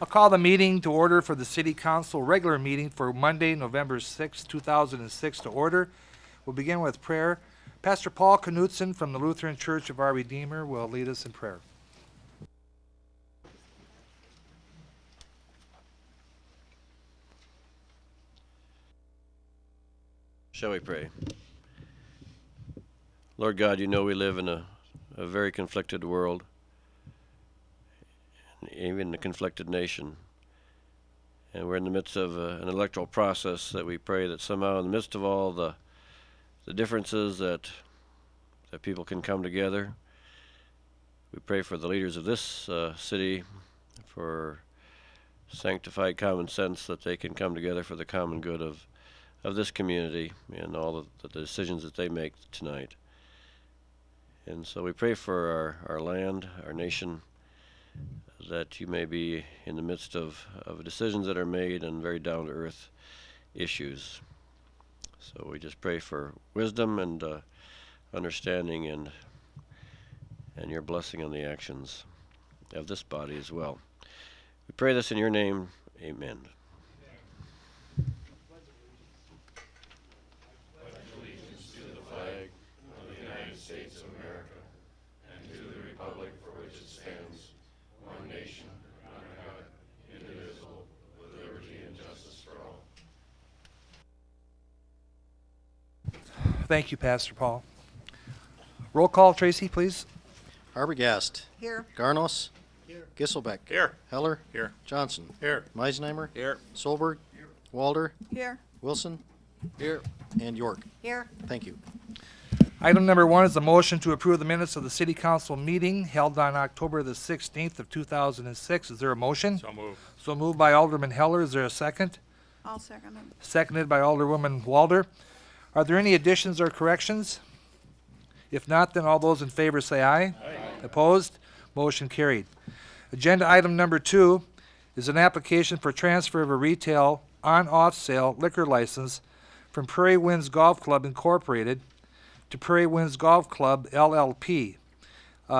I'll call the meeting to order for the City Council regular meeting for Monday, November 6, 2006 to order. We'll begin with prayer. Pastor Paul Knutson from the Lutheran Church of Our Redeemer will lead us in prayer. Shall we pray? Lord God, you know we live in a very conflicted world, even a conflicted nation. And we're in the midst of an electoral process that we pray that somehow in the midst of all the differences that people can come together. We pray for the leaders of this city, for sanctified common sense, that they can come together for the common good of this community and all of the decisions that they make tonight. And so we pray for our land, our nation, that you may be in the midst of decisions that are made and very down-to-earth issues. So we just pray for wisdom and understanding and your blessing on the actions of this body as well. We pray this in your name. Amen. Thank you, Pastor Paul. Roll call, Tracy, please. Arbogast. Here. Garnos. Here. Gisselbeck. Here. Heller. Here. Johnson. Here. Meisenheimer. Here. Solberg. Walder. Here. Wilson. Here. And York. Here. Thank you. Item number 1 is a motion to approve the minutes of the City Council meeting held on October the 16th of 2006. Is there a motion? So moved. So moved by Alderman Heller. Is there a second? I'll second it. Seconded by Alderwoman Walder. Are there any additions or corrections? If not, then all those in favor say aye. Aye. Opposed? Motion carried. Agenda item number 2 is an application for transfer of a retail on-off sale liquor license from Prairie Winds Golf Club Incorporated to Prairie Winds Golf Club LLP.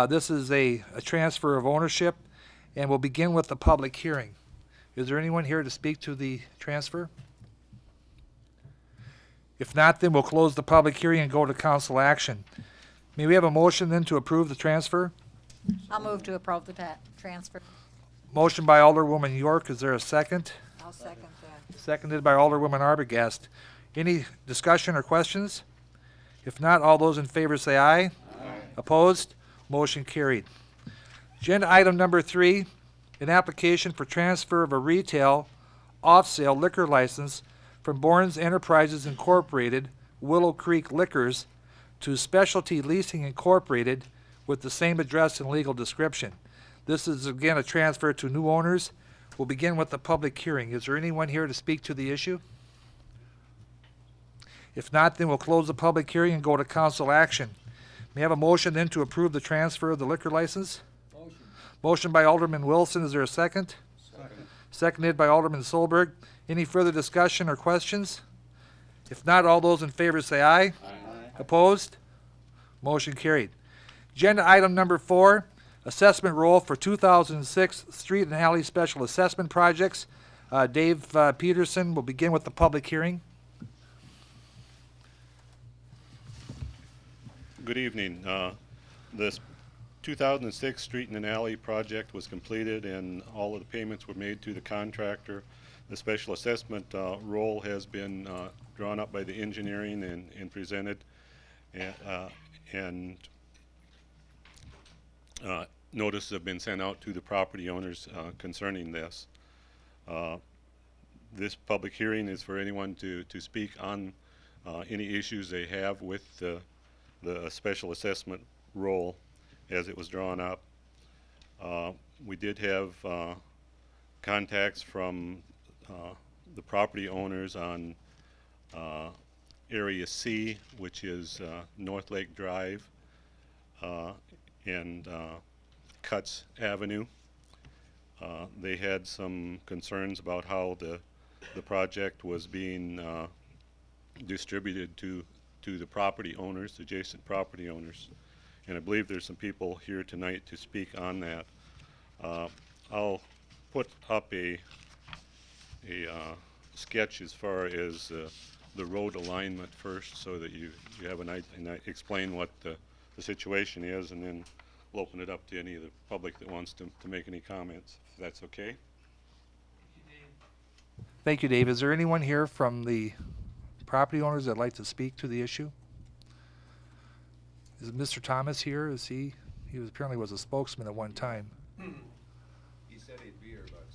This is a transfer of ownership, and we'll begin with the public hearing. Is there anyone here to speak to the transfer? If not, then we'll close the public hearing and go to council action. May we have a motion then to approve the transfer? I'll move to approve the transfer. Motion by Alderwoman York. Is there a second? I'll second that. Seconded by Alderwoman Arbogast. Any discussion or questions? If not, all those in favor say aye. Aye. Opposed? Motion carried. Agenda item number 3, an application for transfer of a retail off-sale liquor license from Bourne's Enterprises Incorporated, Willow Creek Liquors, to Specialty Leasing Incorporated with the same address and legal description. This is again a transfer to new owners. We'll begin with the public hearing. Is there anyone here to speak to the issue? If not, then we'll close the public hearing and go to council action. May I have a motion then to approve the transfer of the liquor license? Motion. Motion by Alderman Wilson. Is there a second? Second. Seconded by Alderman Solberg. Any further discussion or questions? If not, all those in favor say aye. Aye. Opposed? Motion carried. Agenda item number 4, assessment roll for 2006 street and alley special assessment projects. Dave Peterson will begin with the public hearing. Good evening. This 2006 street and alley project was completed and all of the payments were made to the contractor. The special assessment roll has been drawn up by the engineering and presented, and notices have been sent out to the property owners concerning this. This public hearing is for anyone to speak on any issues they have with the special assessment roll as it was drawn up. We did have contacts from the property owners on Area C, which is North Lake Drive and Cutts Avenue. They had some concerns about how the project was being distributed to the property owners, adjacent property owners. And I believe there's some people here tonight to speak on that. I'll put up a sketch as far as the road alignment first, so that you have explain what the situation is, and then we'll open it up to any of the public that wants to make any comments, if that's okay. Thank you, Dave. Is there anyone here from the property owners that'd like to speak to the issue? Is Mr. Thomas here? Is he apparently was a spokesman at one time. He said he'd be here about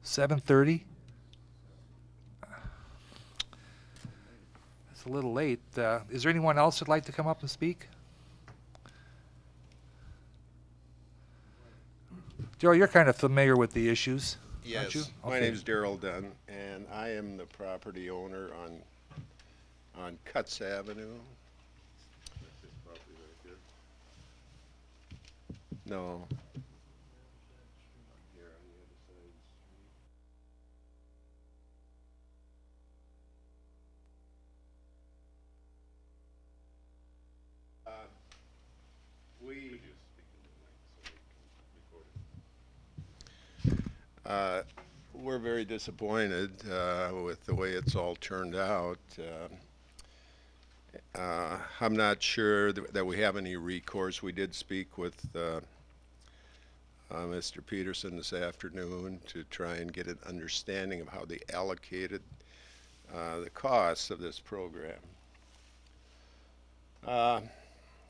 7:30. 7:30? It's a little late. Is there anyone else that'd like to come up and speak? Daryl, you're kind of familiar with the issues, aren't you? Yes, my Okay. name's Daryl Dunn, and I am the property owner on Cutts Avenue. No. Here on the other side of the street. We're very disappointed with the way it's all turned out. I'm not sure that we have any recourse. We did speak with Mr. Peterson this afternoon to try and get an understanding of how they allocated the costs of this program.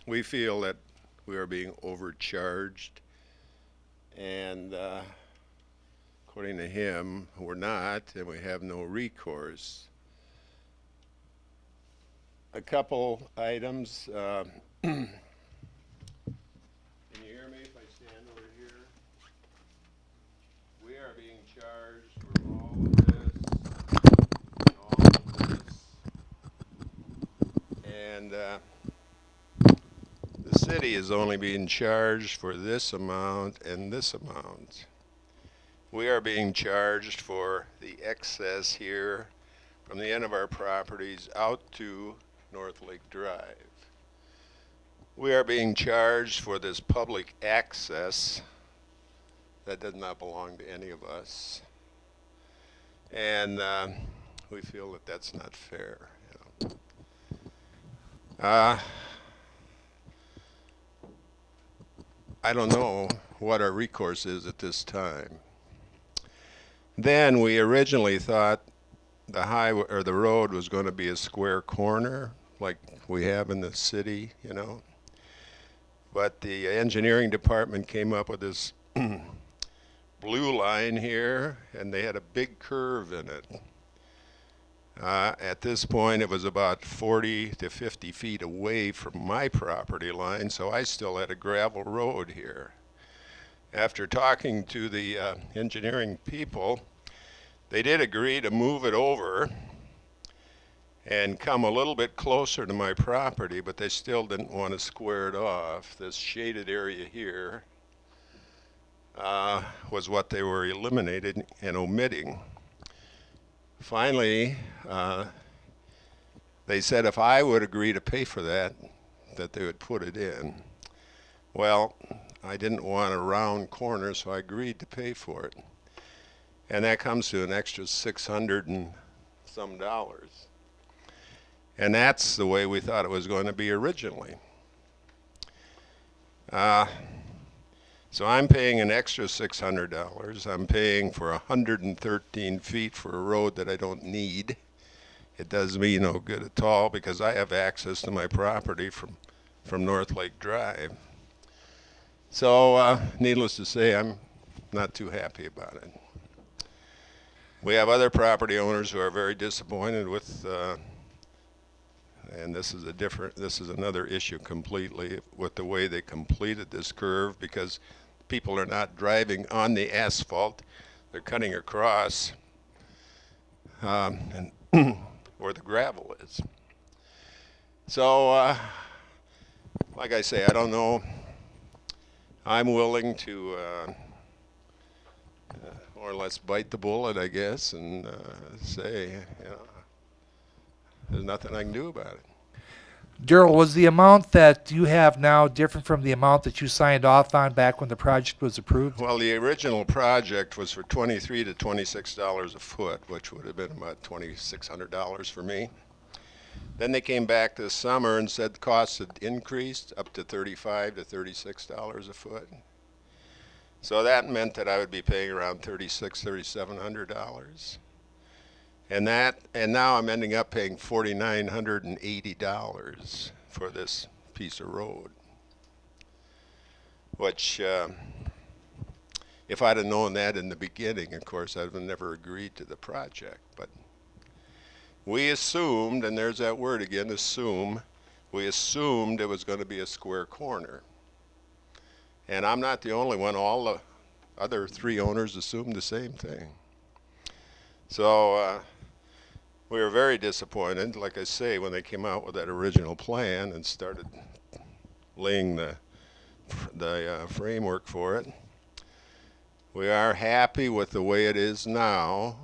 We feel that we are being overcharged, and according to him, we're not, and we have no recourse. A couple items. Can you hear me if I stand over here? We are being charged for all of this and all of this. And the city is only being charged for this amount and this amount. We are being charged for the excess here from the end of our properties out to North Lake Drive. We are being charged for this public access that does not belong to any of us. And we feel that that's not fair. You know. I don't know what our recourse is at this time. Then we originally thought the highway or the road was going to be a square corner like we have in the city, you know. But the engineering department came up with this blue line here, and they had a big curve in it. At this point, it was about 40 to 50 feet away from my property line, so I still had a gravel road here. After talking to the engineering people, they did agree to move it over and come a little bit closer to my property, but they still didn't want to square it off. This shaded area here was what they were eliminating and omitting. Finally, they said if I would agree to pay for that, that they would put it in. Well, I didn't want a round corner, so I agreed to pay for it. And that comes to an extra $600 and some dollars. And that's the way we thought it was going to be originally. So I'm paying an extra $600. I'm paying for 113 feet for a road that I don't need. It does me no good at all because I have access to my property from North Lake Drive. So needless to say, I'm not too happy about it. We have other property owners who are very disappointed with, and this is another issue completely, with the way they completed this curve, because people are not driving on the asphalt, they're cutting across and where the gravel is. So, like I say, I don't know. I'm willing to more or less bite the bullet, I guess, and say, you know, there's nothing I can do about it. Daryl, was the amount that you have now different from the amount that you signed off on back when the project was approved? Well, the original project was for $23 to $26 a foot, which would have been about $2,600 for me. Then they came back this summer and said the costs had increased up to $35 to $36 a foot. So that meant that I would be paying around $3,700. And now I'm ending up paying $4,980 for this piece of road. Which, if I'd have known that in the beginning, of course, I'd have never agreed to the project. But we assumed, and there's that word again, assume, we assumed it was going to be a square corner. And I'm not the only one. All the other 3 owners assumed the same thing. So we were very disappointed, like I say, when they came out with that original plan and started laying the framework for it. We are happy with the way it is now,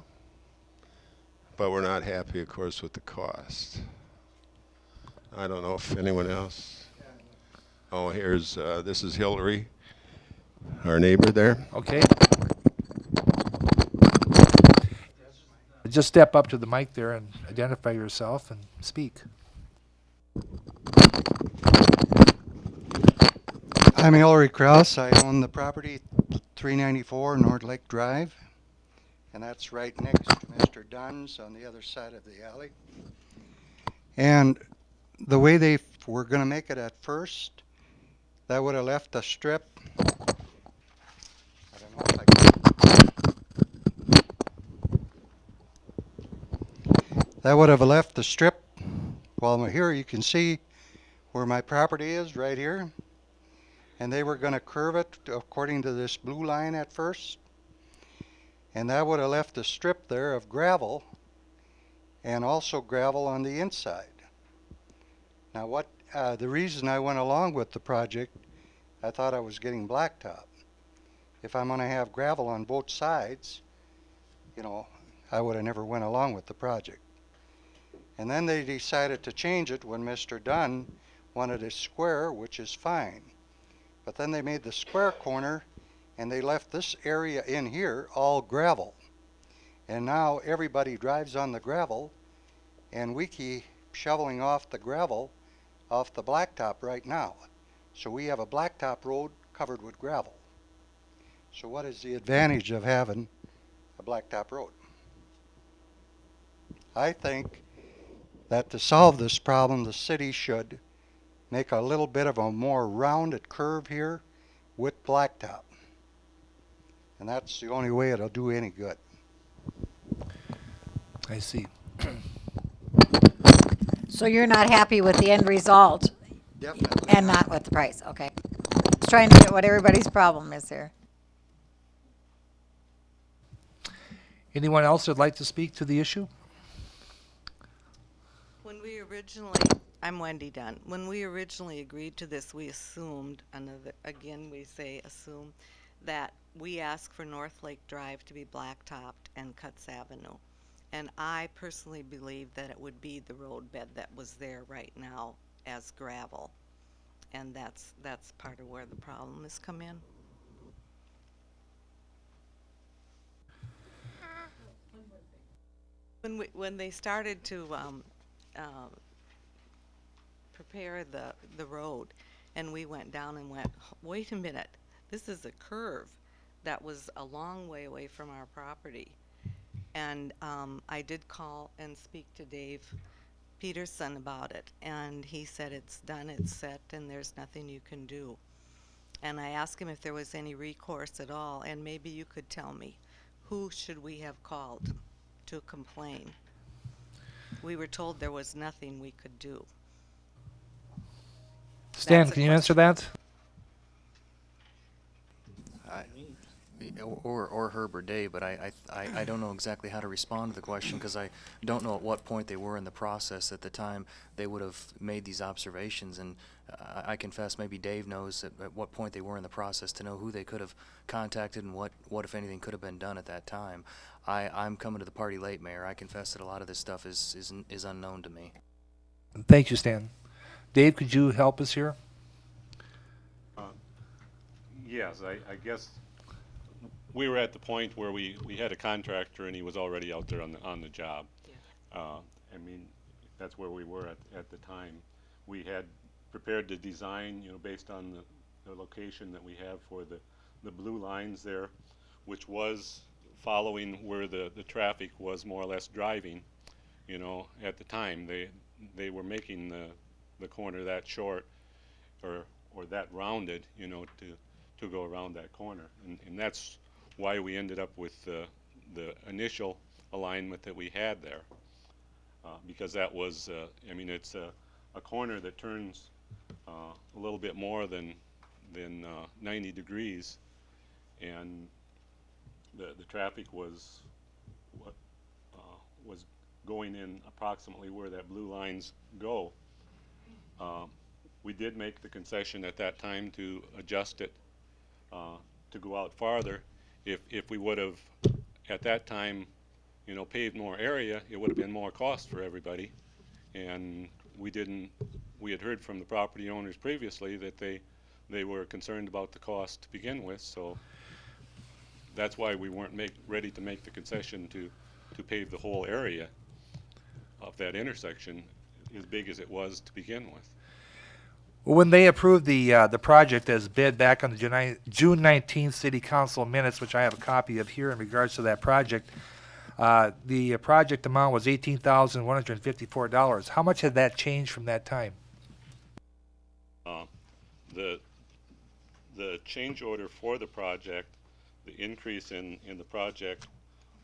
but we're not happy, of course, with the cost. I don't know if anyone else. Oh, here's this is Hillary, our neighbor there. Okay. Just step up to the mic there and identify yourself and speak. I'm Hillary Kraus. I own the property 394 North Lake Drive, and that's right next to Mr. Dunn's on the other side of the alley. And the way they were going to make it at first, that would have left a strip. I don't know if I can. That would have left the strip. Well, here you can see where my property is, right here. And they were going to curve it according to this blue line at first. And that would have left a strip there of gravel and also gravel on the inside. Now the reason I went along with the project, I thought I was getting blacktop. If I'm going to have gravel on both sides, I would have never went along with the project. And then they decided to change it when Mr. Dunn wanted a square, which is fine. But then they made the square corner and they left this area in here all gravel. And now everybody drives on the gravel, and we keep shoveling off the gravel off the blacktop right now. So we have a blacktop road covered with gravel. So what is the advantage of having a blacktop road? I think that to solve this problem, the city should make a little bit of a more rounded curve here with blacktop. And that's the only way it'll do any good. I see. So you're not happy with the end result Definitely. and not with the price, okay? Just trying to get what everybody's problem is here. Anyone else that'd like to speak to the issue? When we originally, I'm Wendy Dunn. When we originally agreed to this, we assumed, again we say assume, that we asked for North Lake Drive to be blacktopped and Cutts Avenue. And I personally believe that it would be the road bed that was there right now as gravel. And that's part of where the problem has come in. When they started to prepare the road, and we went down and went, wait a minute, this is a curve that was a long way away from our property. And I did call and speak to Dave Peterson about it, and he said it's done, it's set, and there's nothing you can do. And I asked him if there was any recourse at all, and maybe you could tell me, who should we have called to complain? We were told there was nothing we could do. Stan, That's a can you answer that? Or Herb or Dave, but I don't know exactly how to respond to the question because I don't know at what point they were in the process at the time they would have made these observations, and I confess maybe Dave knows at what point they were in the process to know who they could have contacted and what if anything could have been done at that time. I'm coming to the party late, Mayor. I confess that a lot of this stuff is unknown to me. Thank you, Stan. Dave, could you help us here? Yes, I guess we were at the point where we had a contractor and he was already out there on the job. I mean, that's where we were at the time. We had prepared the design, based on the location that we have for the blue lines there, which was following where the traffic was more or less driving, at the time. They were making the corner that short or that rounded, to go around that corner. And that's why we ended up with the initial alignment that we had there. Because that was, it's a corner that turns a little bit more than 90 degrees, and the traffic was going in approximately where that blue lines go. We did make the concession at that time to adjust it to go out farther. If we would have at that time paved more area, it would have been more cost for everybody. And we had heard from the property owners previously that they were concerned about the cost to begin with, so that's why we weren't ready to make the concession to pave the whole area of that intersection as big as it was to begin with. Well, when they approved the project as bid back on the June 19th City Council minutes, which I have a copy of here in regards to that project, the project amount was $18,154. How much had that changed from that time? The change order for the project, the increase in the project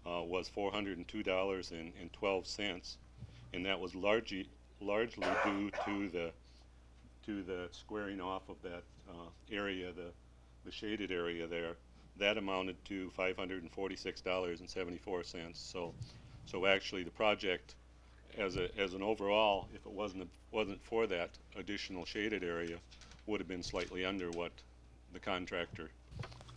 was $402.12, and that was largely due to the squaring off of that area, the shaded area there. That amounted to $546.74. So actually the project as an overall, if it wasn't for that additional shaded area, would have been slightly under what the contractor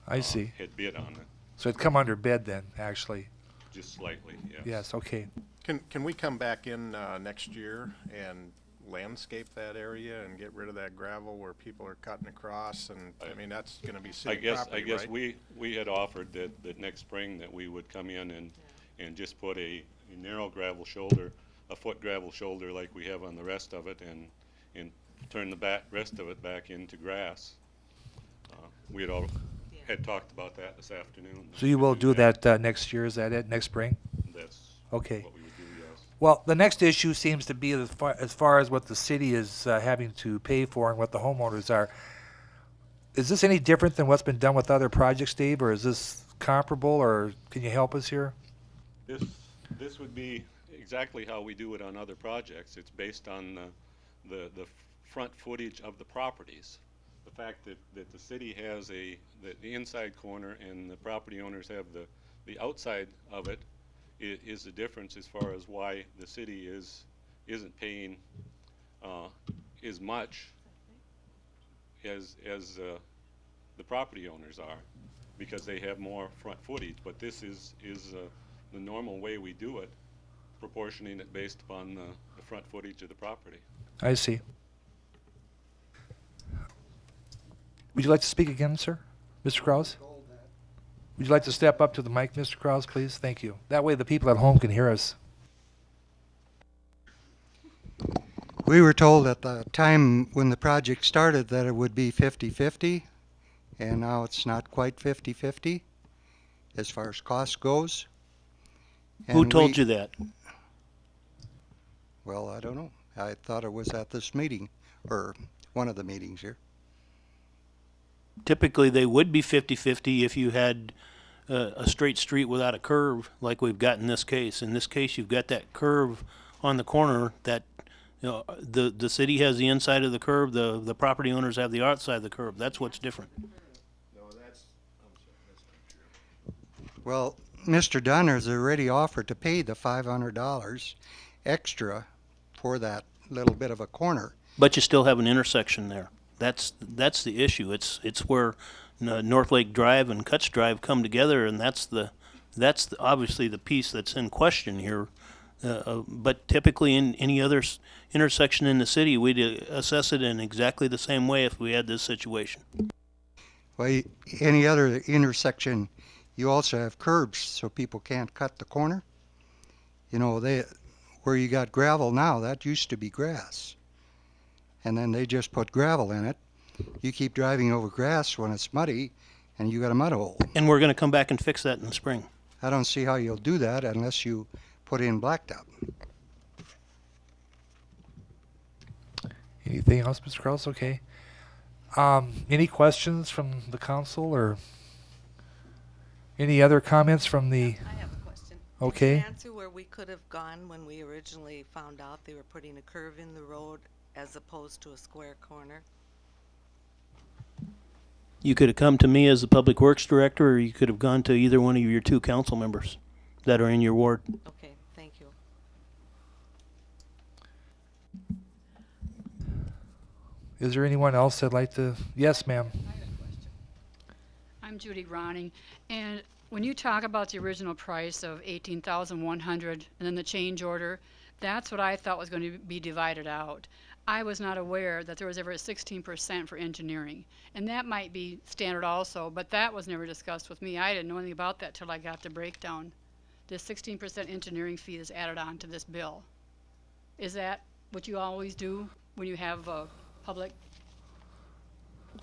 I see. had bid on it. So it'd come under bid then, actually. Just slightly, yes. Yes, okay. Can we come back in next year and landscape that area and get rid of that gravel where people are cutting across? And that's going to be city property, I guess right? we had offered that next spring that we would come in and just put a narrow gravel shoulder, a foot gravel shoulder like we have on the rest of it, and turn the rest of it back into grass. We had all had talked about that this afternoon. So you will do that next year, is that it, next spring? That's Okay. what we would do, yes. Well, the next issue seems to be as far as what the city is having to pay for and what the homeowners are. Is this any different than what's been done with other projects, Dave, or is this comparable, or can you help us here? This would be exactly how we do it on other projects. It's based on the front footage of the properties. The fact that the city has the inside corner and the property owners have the outside of it is the difference as far as why the city isn't paying as much as the property owners are, because they have more front footage. But this is the normal way we do it, proportioning it based upon the front footage of the property. I see. Would you like to speak again, sir? Mr. Kraus? Would you like to step up to the mic, Mr. Kraus, please? Thank you. That way the people at home can hear us. We were told at the time when the project started that it would be 50-50, and now it's not quite 50-50 as far as cost goes. Who And told you that? Well, I don't know. I thought it was at this meeting, or one of the meetings here. Typically, they would be 50-50 if you had a straight street without a curve like we've got in this case. In this case, you've got that curve on the corner that the city has the inside of the curve, the property owners have the outside of the curve. That's what's different. No, I'm sorry, that's not true. Well, Mr. Dunn has already offered to pay the $500 extra for that little bit of a corner. But you still have an intersection there. That's the issue. It's where North Lake Drive and Cuts Drive come together, and that's obviously the piece that's in question here. But typically in any other intersection in the city, we'd assess it in exactly the same way if we had this situation. Well, any other intersection, you also have curbs so people can't cut the corner. You know, where you got gravel now, that used to be grass. And then they just put gravel in it. You keep driving over grass when it's muddy and you got a mud hole. And we're going to come back and fix that in the spring. I don't see how you'll do that unless you put in blacktop. Anything else, Mr. Kraus? Okay. Any questions from the council or any other comments from the? I have a question. Okay. Can you answer where we could have gone when we originally found out they were putting a curve in the road as opposed to a square corner? You could have come to me as the public works director, or you could have gone to either one of your two council members that are in your ward. Okay, thank you. Is there anyone else that'd like to? Yes, ma'am. I'm Judy Ronning, and when you talk about the original price of $18,100 and then the change order, that's what I thought was going to be divided out. I was not aware that there was ever a 16% for engineering, and that might be standard also, but that was never discussed with me. I didn't know anything about that till I got the breakdown. The 16% engineering fee is added on to this bill. Is that what you always do when you have a public?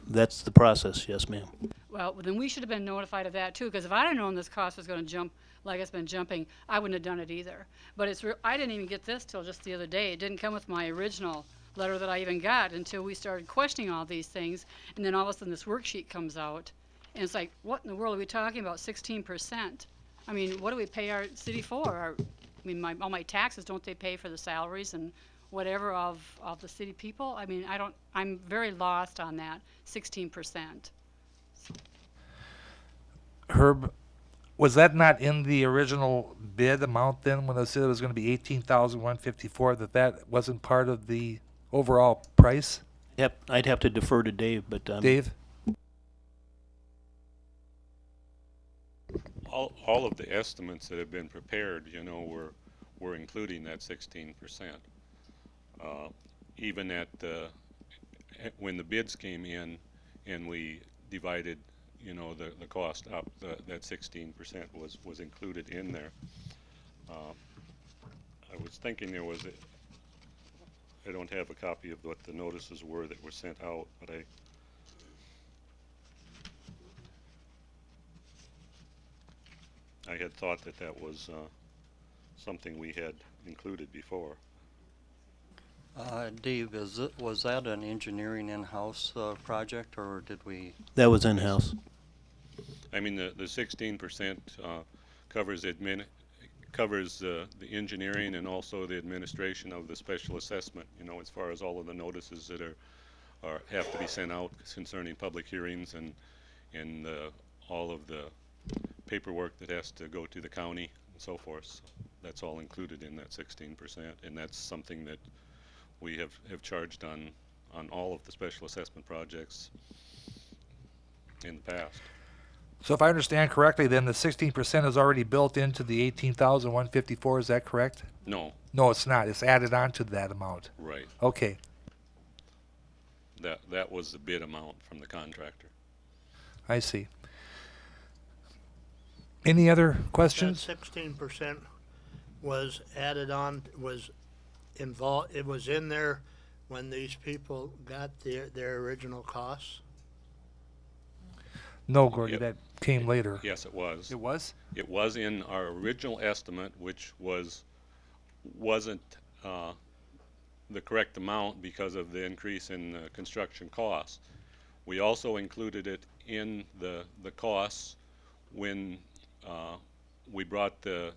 That's the process, yes, ma'am. Well, then we should have been notified of that too, because if I'd have known this cost was going to jump like it's been jumping, I wouldn't have done it either. But I didn't even get this till just the other day. It didn't come with my original letter that I even got until we started questioning all these things, and then all of a sudden this worksheet comes out, and it's like, what in the world are we talking about? 16%. I mean, what do we pay our city for? I mean, all my taxes, don't they pay for the salaries and whatever of the city people? I mean, I'm very lost on that 16%. Herb, was that not in the original bid amount then when they said it was going to be $18,154? That wasn't part of the overall price? Yep, I'd have to defer to Dave, but Dave? All of the estimates that have been prepared, you know, were including that 16%. Even when the bids came in and we divided, you know, the cost up, that 16% was included in there. I was thinking there was I don't have a copy of what the notices were that were sent out, but I had thought that was something we had included before. Dave, was that an engineering in-house project, or did we? that was in-house. I mean, the 16% covers the engineering and also the administration of the special assessment, you know, as far as all of the notices that have to be sent out concerning public hearings and all of the paperwork that has to go to the county and so forth. So that's all included in that 16%, and that's something that we have charged on all of the special assessment projects in the past. So if I understand correctly, then the 16% is already built into the 18,154. Is that correct? No. No, it's not. It's added on to that amount. Right. Okay. That was the bid amount from the contractor. I see. Any other questions? That 16% was added on, was involved, it was in there when these people got their original costs? No, Gordy, Yep. that came later. Yes, it was. It was? It was in our original estimate, which wasn't the correct amount because of the increase in construction costs. We also included it in the costs when we brought the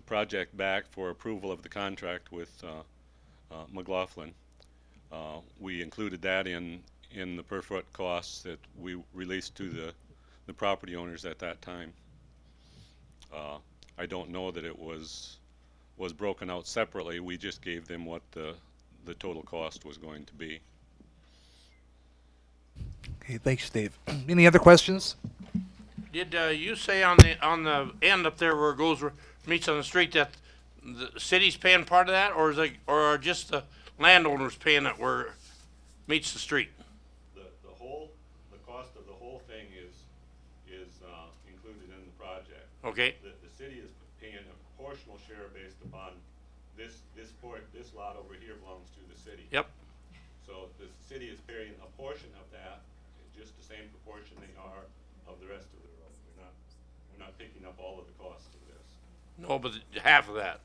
project back for approval of the contract with McLaughlin. We included that in the per foot costs that we released to the property owners at that time. I don't know that it was broken out separately. We just gave them what the total cost was going to be. Okay, thanks, Dave. Any other questions? Did you say on the end up there where it goes meets on the street that the city's paying part of that, or is it, or are just the landowners paying it where it meets the street? The cost of the whole thing is included in the project. Okay, The city is paying a proportional share based upon this lot over here belongs to the city. yep, So the city is paying a portion of that, just the same proportion they are of the rest of the road. We're not picking up all of the costs of this. no, but half of that,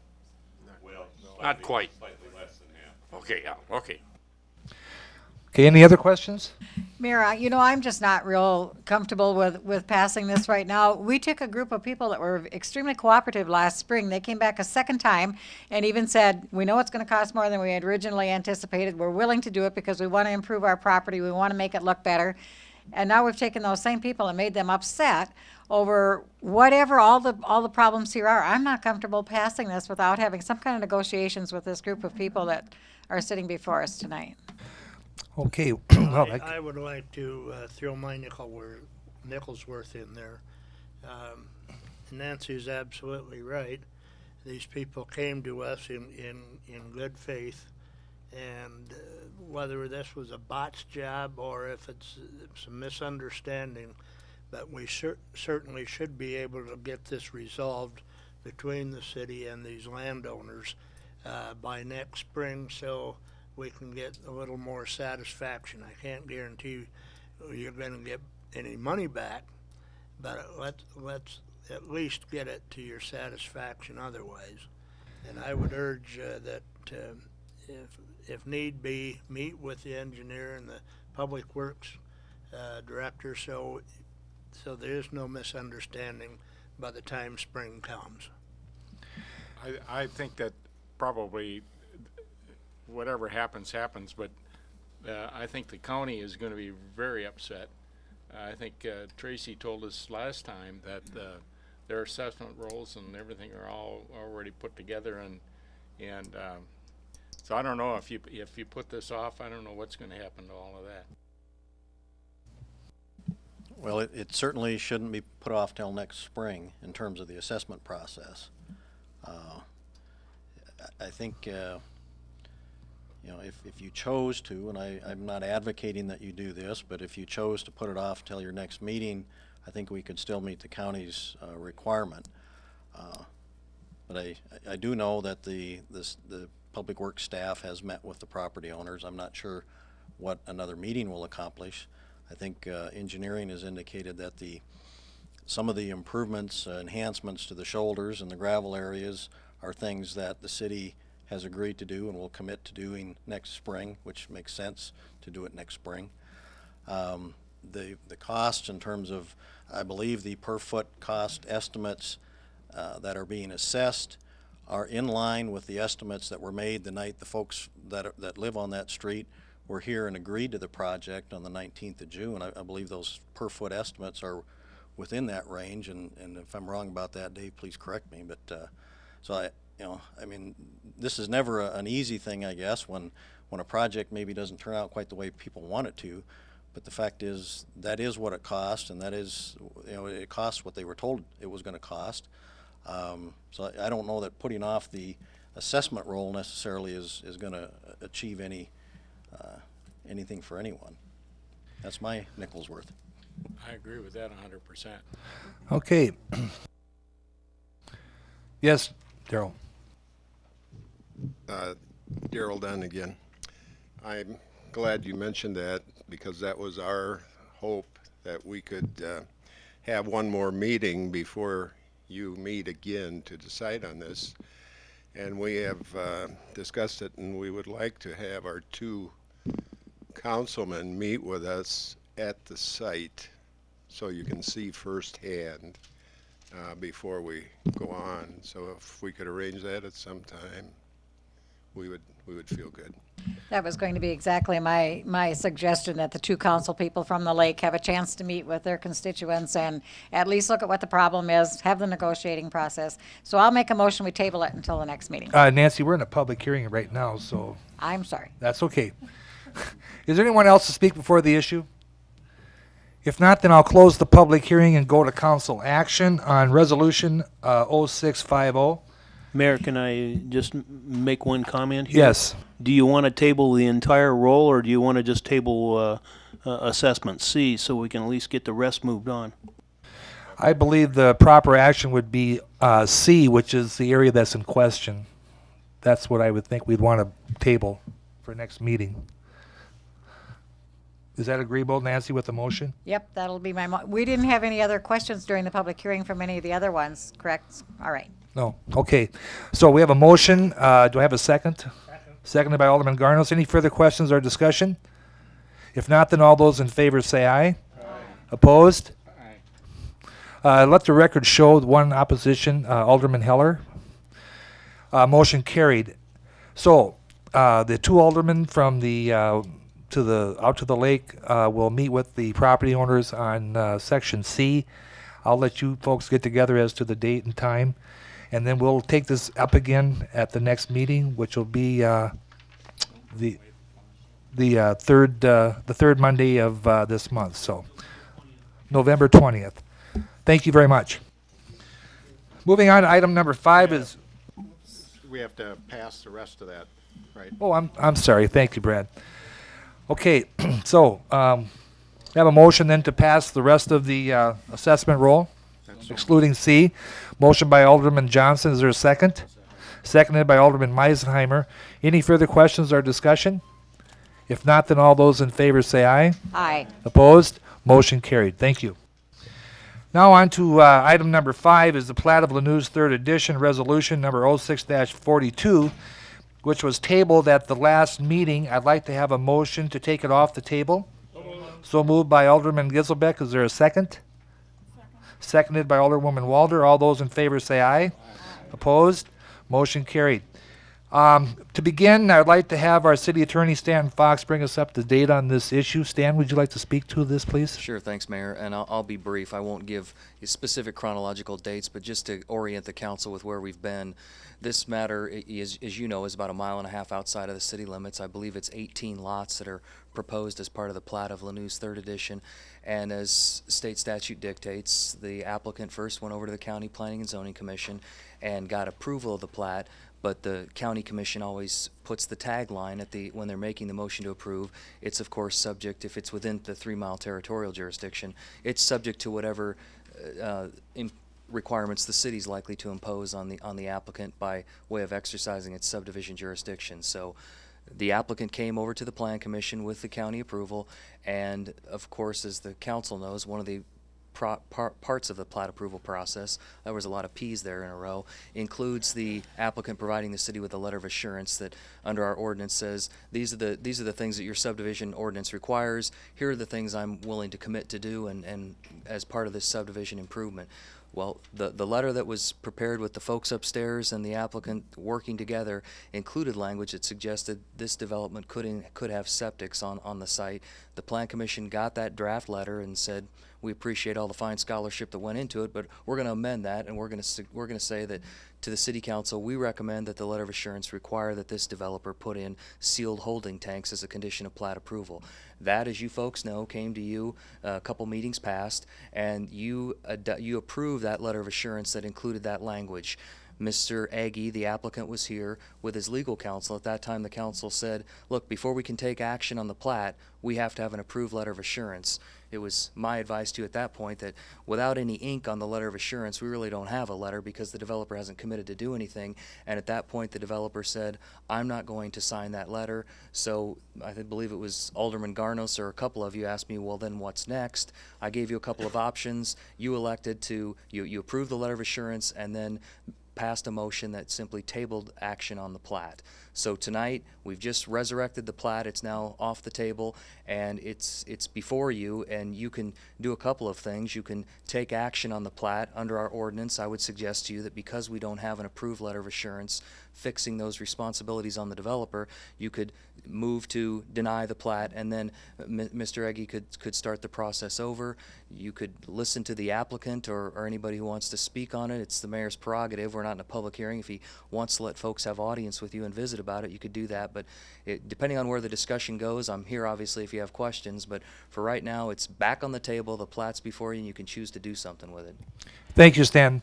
Well, not quite. Slightly less than half. Okay, yeah, okay. Okay, any other questions? Mira, I'm just not real comfortable with passing this right now. We took a group of people that were extremely cooperative last spring. They came back a second time and even said, we know it's going to cost more than we had originally anticipated. We're willing to do it because we want to improve our property. We want to make it look better. And now we've taken those same people and made them upset over whatever all the problems here are. I'm not comfortable passing this without having some kind of negotiations with this group of people that are sitting before us tonight. Okay. I would like to throw my nickel's worth in there. Nancy is absolutely right. These people came to us in good faith, and whether this was a bot's job or if it's a misunderstanding, but we certainly should be able to get this resolved between the city and these landowners by next spring, so we can get a little more satisfaction. I can't guarantee you're going to get any money back, but let's at least get it to your satisfaction otherwise. And I would urge that if need be, meet with the engineer and the public works director so there is no misunderstanding by the time spring comes. I think that probably whatever happens, but I think the county is going to be very upset. I think Tracy told us last time that their assessment rolls and everything are all already put together, and so I don't know if you put this off, I don't know what's going to happen to all of that. Well, it certainly shouldn't be put off till next spring in terms of the assessment process. I think, if you chose to, and I'm not advocating that you do this, but if you chose to put it off till your next meeting, I think we could still meet the county's requirement. But I do know that the public works staff has met with the property owners. I'm not sure what another meeting will accomplish. I think engineering has indicated that some of the improvements, enhancements to the shoulders and the gravel areas are things that the city has agreed to do and will commit to doing next spring, which makes sense to do it next spring. The costs in terms of, I believe the per foot cost estimates that are being assessed are in line with the estimates that were made the night the folks that live on that street were here and agreed to the project on the 19th of June. I believe those per foot estimates are within that range, and if I'm wrong about that, Dave, please correct me. But so I mean, this is never an easy thing, I guess, when a project maybe doesn't turn out quite the way people want it to. But the fact is, that is what it cost, and that is, it costs what they were told it was going to cost. So I don't know that putting off the assessment roll necessarily is going to achieve anything for anyone. That's my nickel's worth. I agree with that 100%. Okay. Yes, Daryl. Daryl Dunn again. I'm glad you mentioned that because that was our hope that we could have one more meeting before you meet again to decide on this. And we have discussed it, and we would like to have our two councilmen meet with us at the site so you can see firsthand before we go on. So if we could arrange that at some time, we would feel good. That was going to be exactly my suggestion, that the two council people from the lake have a chance to meet with their constituents and at least look at what the problem is, have the negotiating process. So I'll make a motion, we table it until the next meeting. Nancy, we're in a public hearing right now, so I'm sorry. that's okay. Is there anyone else to speak before the issue? If not, then I'll close the public hearing and go to council action on resolution 0650. Mayor, can I just make one comment here? Yes. Do you want to table the entire roll, or do you want to just table assessment C so we can at least get the rest moved on? I believe the proper action would be C, which is the area that's in question. That's what I would think we'd want to table for next meeting. Is that agreeable, Nancy, with the motion? Yep, that'll be we didn't have any other questions during the public hearing from any of the other ones, correct? All right. No. Okay. So we have a motion. Do I have a second? Seconded by Alderman Garnos. Any further questions or discussion? If not, then all those in favor say aye. Aye. Opposed? Aye. Let the record show one opposition, Alderman Heller. Motion carried. So the two aldermen from the out to the lake will meet with the property owners on section C. I'll let you folks get together as to the date and time, and then we'll take this up again at the next meeting, which will be the third Monday of this month. So November 20th. Thank you very much. Moving on to item number 5 is. We have to pass the rest of that, right? Oh, I'm sorry. Thank you, Brad. Okay, so I have a motion then to pass the rest of the assessment roll, excluding C. Motion by Alderman Johnson. Is there a second? Seconded by Alderman Meisenheimer. Any further questions or discussion? If not, then all those in favor say aye. Aye. Opposed? Motion carried. Thank you. Now on to item number 5 is the plat of Lanús 3rd Edition, resolution number 06-42, which was tabled at the last meeting. I'd like to have a motion to take it off the table. So moved by Alderman Giselbeck. Is there a second? Seconded by Alderwoman Walder. All those in favor say aye. Aye. Opposed? Motion carried. To begin, I'd like to have our city attorney, Stan Fox, bring us up to date on this issue. Stan, would you like to speak to this, please? Sure, thanks, Mayor, and I'll be brief. I won't give specific chronological dates, but just to orient the council with where we've been. This matter, is, as you know, is about 1.5 miles outside of the city limits. I believe it's 18 lots that are proposed as part of the plat of Lanús 3rd Edition. And as state statute dictates, the applicant first went over to the County Planning and Zoning Commission and got approval of the plat. But the county commission always puts the tagline at when they're making the motion to approve. It's of course subject, if it's within the 3-mile territorial jurisdiction, it's subject to whatever requirements the city's likely to impose on the applicant by way of exercising its subdivision jurisdiction. So the applicant came over to the plan commission with the county approval, and of course, as the council knows, one of the parts of the plat approval process, there was a lot of P's there in a row, includes the applicant providing the city with a letter of assurance that under our ordinance says these are the things that your subdivision ordinance requires. Here are the things I'm willing to commit to do and as part of this subdivision improvement. Well, the letter that was prepared with the folks upstairs and the applicant working together included language that suggested this development could have septics on the site. The Plan Commission got that draft letter and said, we appreciate all the fine scholarship that went into it, but we're going to amend that, and we're going to say that to the City Council, we recommend that the letter of assurance require that this developer put in sealed holding tanks as a condition of plat approval. That, as you folks know, came to you a couple meetings past, and you approved that letter of assurance that included that language. Mr. Aggie, the applicant, was here with his legal counsel. At that time, the council said, look, before we can take action on the plat, we have to have an approved letter of assurance. It was my advice to you at that point that without any ink on the letter of assurance, we really don't have a letter because the developer hasn't committed to do anything. And at that point, the developer said, I'm not going to sign that letter. So I believe it was Alderman Garnos or a couple of you asked me, well, then what's next? I gave you a couple of options. You elected to, you approved the letter of assurance and then passed a motion that simply tabled action on the plat. So tonight, we've just resurrected the plat. It's now off the table, and it's before you, and you can do a couple of things. You can take action on the plat under our ordinance. I would suggest to you that because we don't have an approved letter of assurance fixing those responsibilities on the developer, you could move to deny the plat, and then Mr. Egge could start the process over. You could listen to the applicant or anybody who wants to speak on it. It's the mayor's prerogative. We're not in a public hearing. If he wants to let folks have audience with you and visit about about it, you could do that. But depending on where the discussion goes, I'm here obviously if you have questions. But for right now, it's back on the table. The plat's before you, and you can choose to do something with it. Thank you, Stan.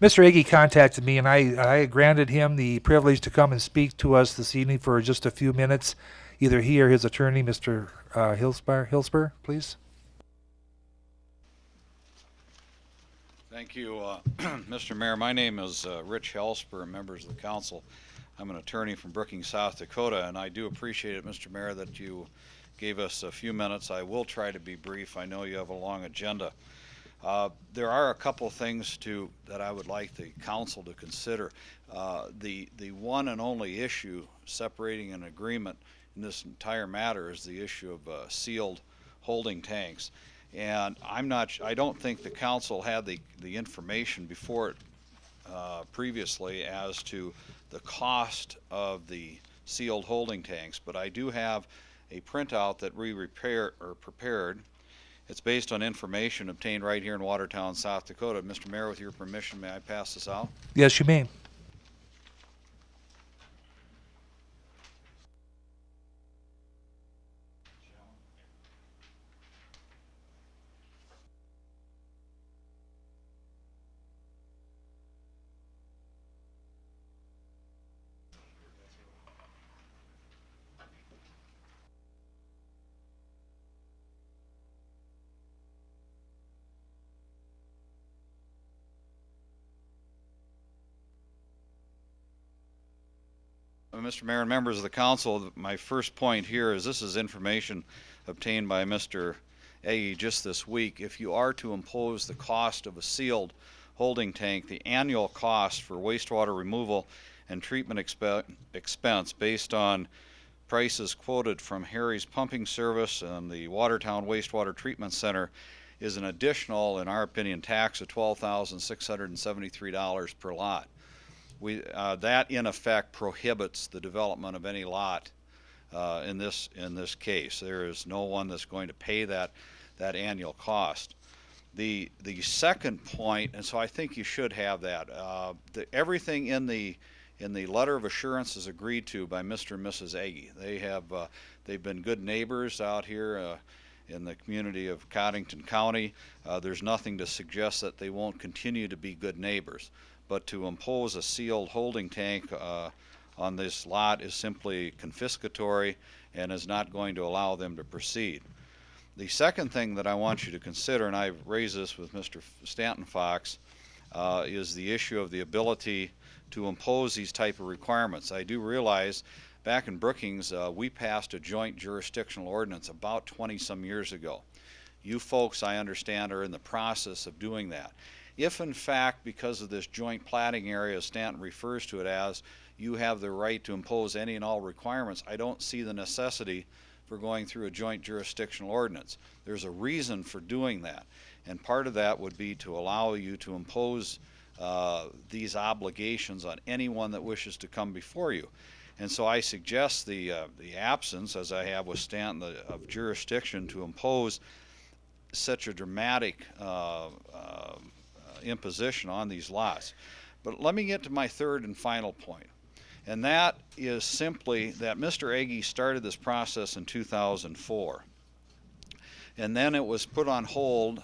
Mr. Iggy contacted me, and I granted him the privilege to come and speak to us this evening for just a few minutes. Either he or his attorney, Mr. Hilsper, please. Thank you, Mr. Mayor. My name is Rich Helsper, and members of the council. I'm an attorney from Brookings, South Dakota, and I do appreciate it, Mr. Mayor, that you gave us a few minutes. I will try to be brief. I know you have a long agenda. There are a couple things that I would like the council to consider. The one and only issue separating an agreement in this entire matter is the issue of sealed holding tanks. And I don't think the council had the information before it previously as to the cost of the sealed holding tanks, but I do have a printout that we prepared. It's based on information obtained right here in Watertown, South Dakota. Mr. Mayor, with your permission, may I pass this out? Yes, you may. Mr. Mayor and members of the council, my first point here is this is information obtained by Mr. Agee just this week. If you are to impose the cost of a sealed holding tank, the annual cost for wastewater removal and treatment expense based on prices quoted from Harry's Pumping Service and the Watertown Wastewater Treatment Center is an additional, in our opinion, tax of $12,673 per lot. That in effect prohibits the development of any lot in this case. There is no one that's going to pay that annual cost. The second point, and so I think you should have that. Everything in the letter of assurance is agreed to by Mr. and Mrs. Agee. They've been good neighbors out here in the community of Cottington County. There's nothing to suggest that they won't continue to be good neighbors. But to impose a sealed holding tank on this lot is simply confiscatory and is not going to allow them to proceed. The second thing that I want you to consider, and I've raised this with Mr. Stanton Fox, is the issue of the ability to impose these type of requirements. I do realize back in Brookings we passed a joint jurisdictional ordinance about 20-some years ago. You folks, I understand, are in the process of doing that. If in fact, because of this joint platting area, as Stanton refers to it as, you have the right to impose any and all requirements, I don't see the necessity for going through a joint jurisdictional ordinance. There's a reason for doing that, and part of that would be to allow you to impose these obligations on anyone that wishes to come before you. And so I suggest the absence, as I have with Stanton, of jurisdiction to impose such a dramatic imposition on these lots. But let me get to my third and final point, and that is simply that Mr. Agee started this process in 2004, and then it was put on hold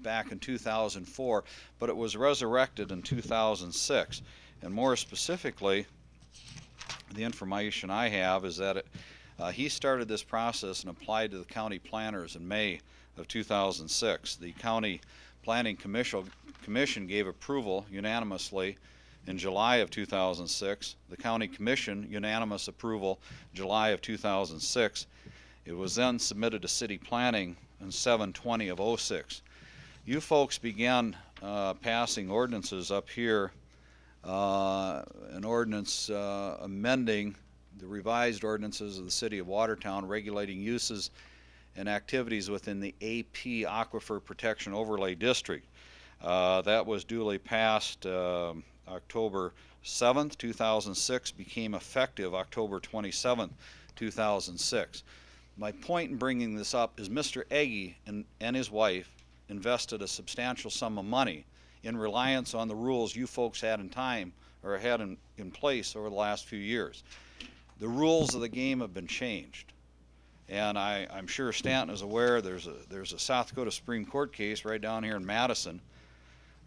back in 2004, but it was resurrected in 2006. And more specifically, the information I have is that he started this process and applied to the county planners in May of 2006. The county Planning Commission gave approval unanimously in July of 2006. The County Commission unanimous approval July of 2006. It was then submitted to City Planning in 7/20 of 06. You folks began passing ordinances up here, an ordinance amending the revised ordinances of the City of Watertown regulating uses and activities within the AP Aquifer Protection Overlay District. That was duly passed October 7th, 2006, became effective October 27th, 2006. My point in bringing this up is Mr. Agee and his wife invested a substantial sum of money in reliance on the rules you folks had in place over the last few years. the rules of the game have been changed. And I'm sure Stanton is aware there's a South Dakota Supreme Court case right down here in Madison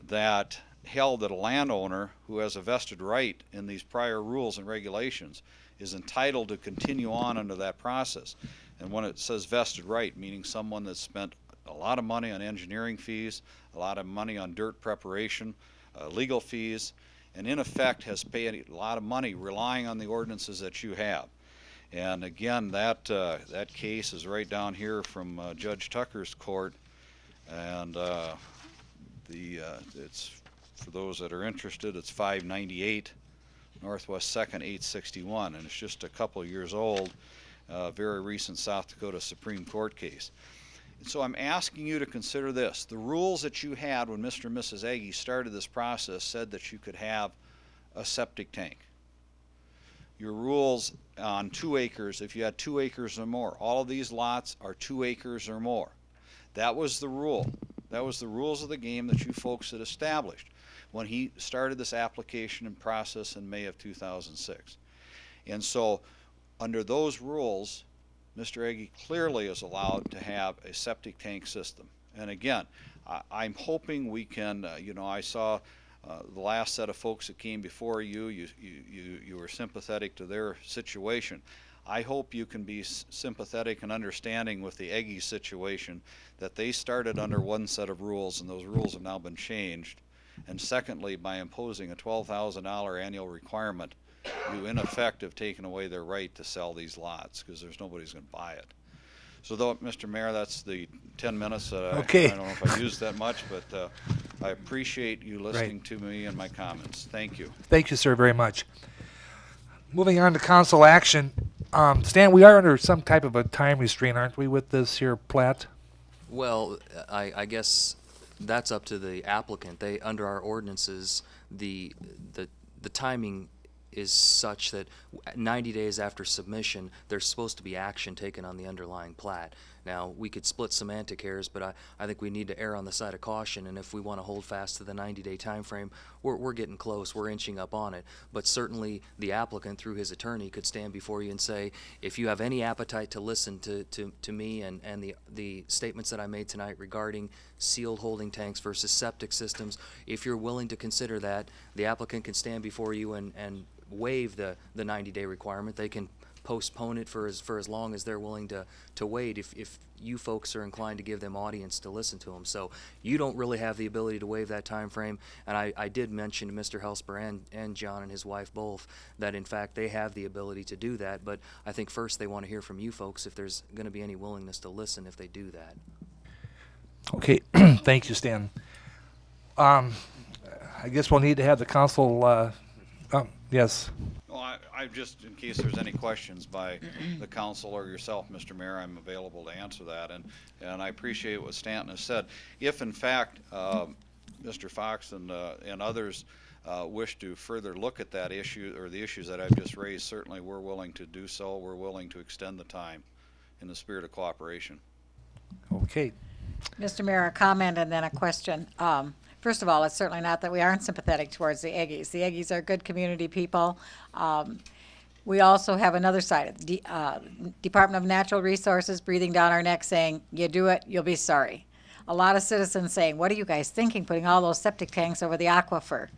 that held that a landowner who has a vested right in these prior rules and regulations is entitled to continue on under that process. And when it says vested right, meaning someone that's spent a lot of money on engineering fees, a lot of money on dirt preparation, legal fees, and in effect has paid a lot of money relying on the ordinances that you have. And again, that case is right down here from Judge Tucker's court, and it's, for those that are interested, it's 598 Northwest 2nd 861, and it's just a couple of years old, very recent South Dakota Supreme Court case. And so I'm asking you to consider this. The rules that you had when Mr. and Mrs. Aggie started this process said that you could have a septic tank. Your rules on 2 acres, if you had 2 acres or more, all of these lots are 2 acres or more. That was the rule. That was the rules of the game that you folks had established when he started this application and process in May of 2006. And so under those rules, Mr. Aggie clearly is allowed to have a septic tank system. And again, I'm hoping we can, you know, I saw the last set of folks that came before you, you were sympathetic to their situation. I hope you can be sympathetic and understanding with the Aggie situation, that they started under one set of rules and those rules have now been changed. And secondly, by imposing a $12,000 annual requirement, you in effect have taken away their right to sell these lots because there's nobody's going to buy it. So though, Mr. Mayor, that's the 10 minutes. Okay. I don't know if I used that much, but I appreciate you listening to me and my comments. Thank you. Thank you, sir, very much. Moving on to council action. Stan, we are under some type of a time restraint, aren't we, with this here plat? Well, I guess that's up to the applicant. They, under our ordinances, the timing is such that 90 days after submission, there's supposed to be action taken on the underlying plat. Now, we could split semantic errors, but I think we need to err on the side of caution, and if we want to hold fast to the 90-day time frame, we're getting close, we're inching up on it. But certainly, the applicant, through his attorney, could stand before you and say, if you have any appetite to listen to me and the statements that I made tonight regarding sealed holding tanks versus septic systems, if you're willing to consider that, the applicant can stand before you and waive the 90-day requirement. They can postpone it for as long as they're willing to wait if you folks are inclined to give them audience to listen to them. So you don't really have the ability to waive that time frame, and I did mention to Mr. Helsper and John and his wife both that in fact they have the ability to do that, but I think first they want to hear from you folks if there's going to be any willingness to listen if they do that. Okay, thank you, Stan. I guess we'll need to have the council, yes. Well, I just, in case there's any questions by the council or yourself, Mr. Mayor, I'm available to answer that. And I appreciate what Stanton has said. If, in fact, Mr. Fox and others wish to further look at that issue or the issues that I've just raised, certainly we're willing to do so. We're willing to extend the time in the spirit of cooperation. Okay. Mr. Mayor, a comment and then a question. First of all, it's certainly not that we aren't sympathetic towards the Aggies. The Aggies are good community people. We also have another side, Department of Natural Resources breathing down our neck saying, you do it, you'll be sorry. A lot of citizens saying, what are you guys thinking, putting all those septic tanks over the aquifer?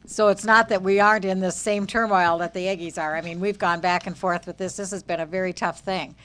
So it's not that we aren't in the same turmoil that the Aggies are. I mean, we've gone back and forth with this. This has been a very tough thing.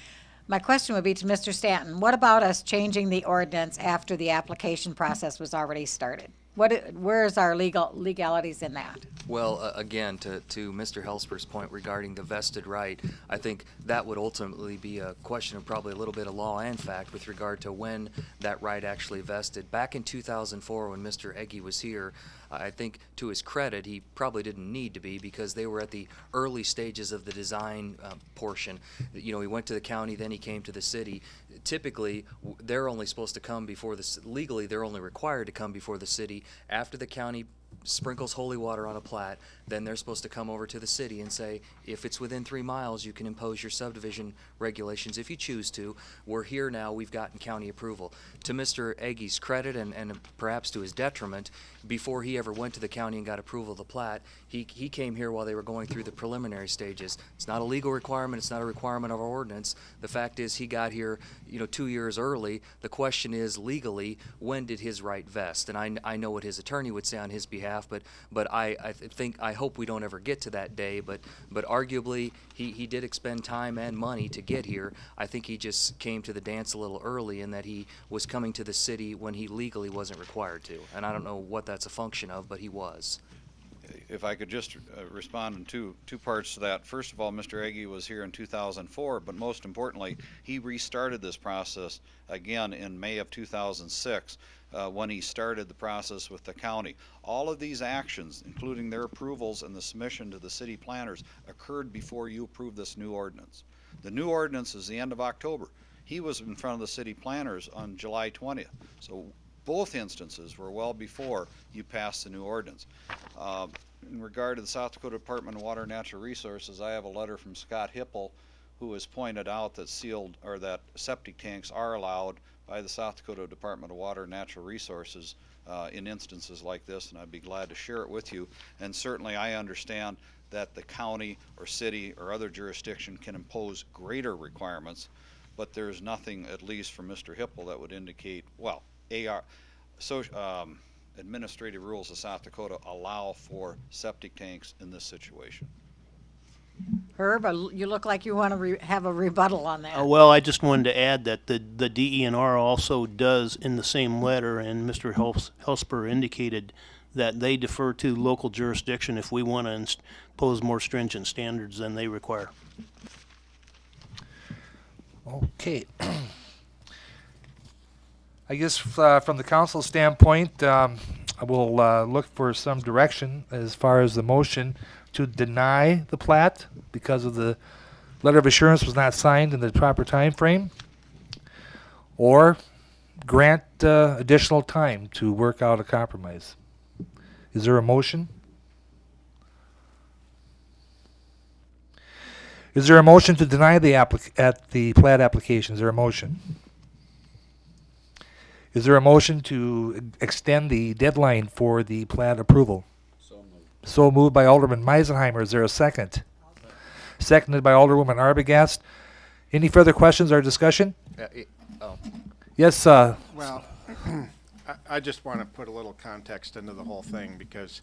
My question would be to Mr. Stanton, what about us changing the ordinance after the application process was already started? Where's our legalities in that? Well, again, to Mr. Helsper's point regarding the vested right, I think that would ultimately be a question of probably a little bit of law and fact with regard to when that right actually vested. Back in 2004 when Mr. Egge was here, I think to his credit, he probably didn't need to be because they were at the early stages of the design portion. You know, he went to the county, then he came to the city. Typically, they're only supposed to come before legally, they're only required to come before the city after the county sprinkles holy water on a plat, then they're supposed to come over to the city and say, if it's within 3 miles, you can impose your subdivision regulations if you choose to. We're here now, we've gotten county approval. To Mr. Eggy's credit, and perhaps to his detriment, before he ever went to the county and got approval of the plat, he came here while they were going through the preliminary stages. It's not a legal requirement, it's not a requirement of our ordinance. The fact is, he got here, 2 years early. The question is, legally, when did his right vest? And I know what his attorney would say on his behalf, but I hope we don't ever get to that day, but arguably, he did expend time and money to get here. I think he just came to the dance a little early in that he was coming to the city when he legally wasn't required to. And I don't know what that's a function of, but he was. If I could just respond in two parts to that. First of all, Mr. Eggy was here in 2004, but most importantly, he restarted this process again in May of 2006 when he started the process with the county. All of these actions, including their approvals and the submission to the city planners, occurred before you approved this new ordinance. The new ordinance is the end of October. He was in front of the city planners on July 20th. So both instances were well before you passed the new ordinance. In regard to the South Dakota Department of Water and Natural Resources, I have a letter from Scott Hipple, who has pointed out that that septic tanks are allowed by the South Dakota Department of Water and Natural Resources in instances like this, and I'd be glad to share it with you. And certainly I understand that the county or city or other jurisdiction can impose greater requirements, but there's nothing, at least from Mr. Hipple, that would indicate, well, administrative rules of South Dakota allow for septic tanks in this situation. Herb, you look like you want to have a rebuttal on that. Well, I just wanted to add that the DENR also does in the same letter, and Mr. Helsper indicated that they defer to local jurisdiction if we want to impose more stringent standards than they require. Okay. I guess from the council standpoint, I will look for some direction as far as the motion to deny the plat because of the letter of assurance was not signed in the proper time frame, or grant additional time to work out a compromise. Is there a motion? Is there a motion to deny the plat application? Is there a motion? Is there a motion to extend the deadline for the plat approval? So moved by Alderman Meisenheimer. Is there a second? Seconded by Alderwoman Arbogast. Any further questions or discussion? Yes, Well, I just want to put a little context into the whole thing because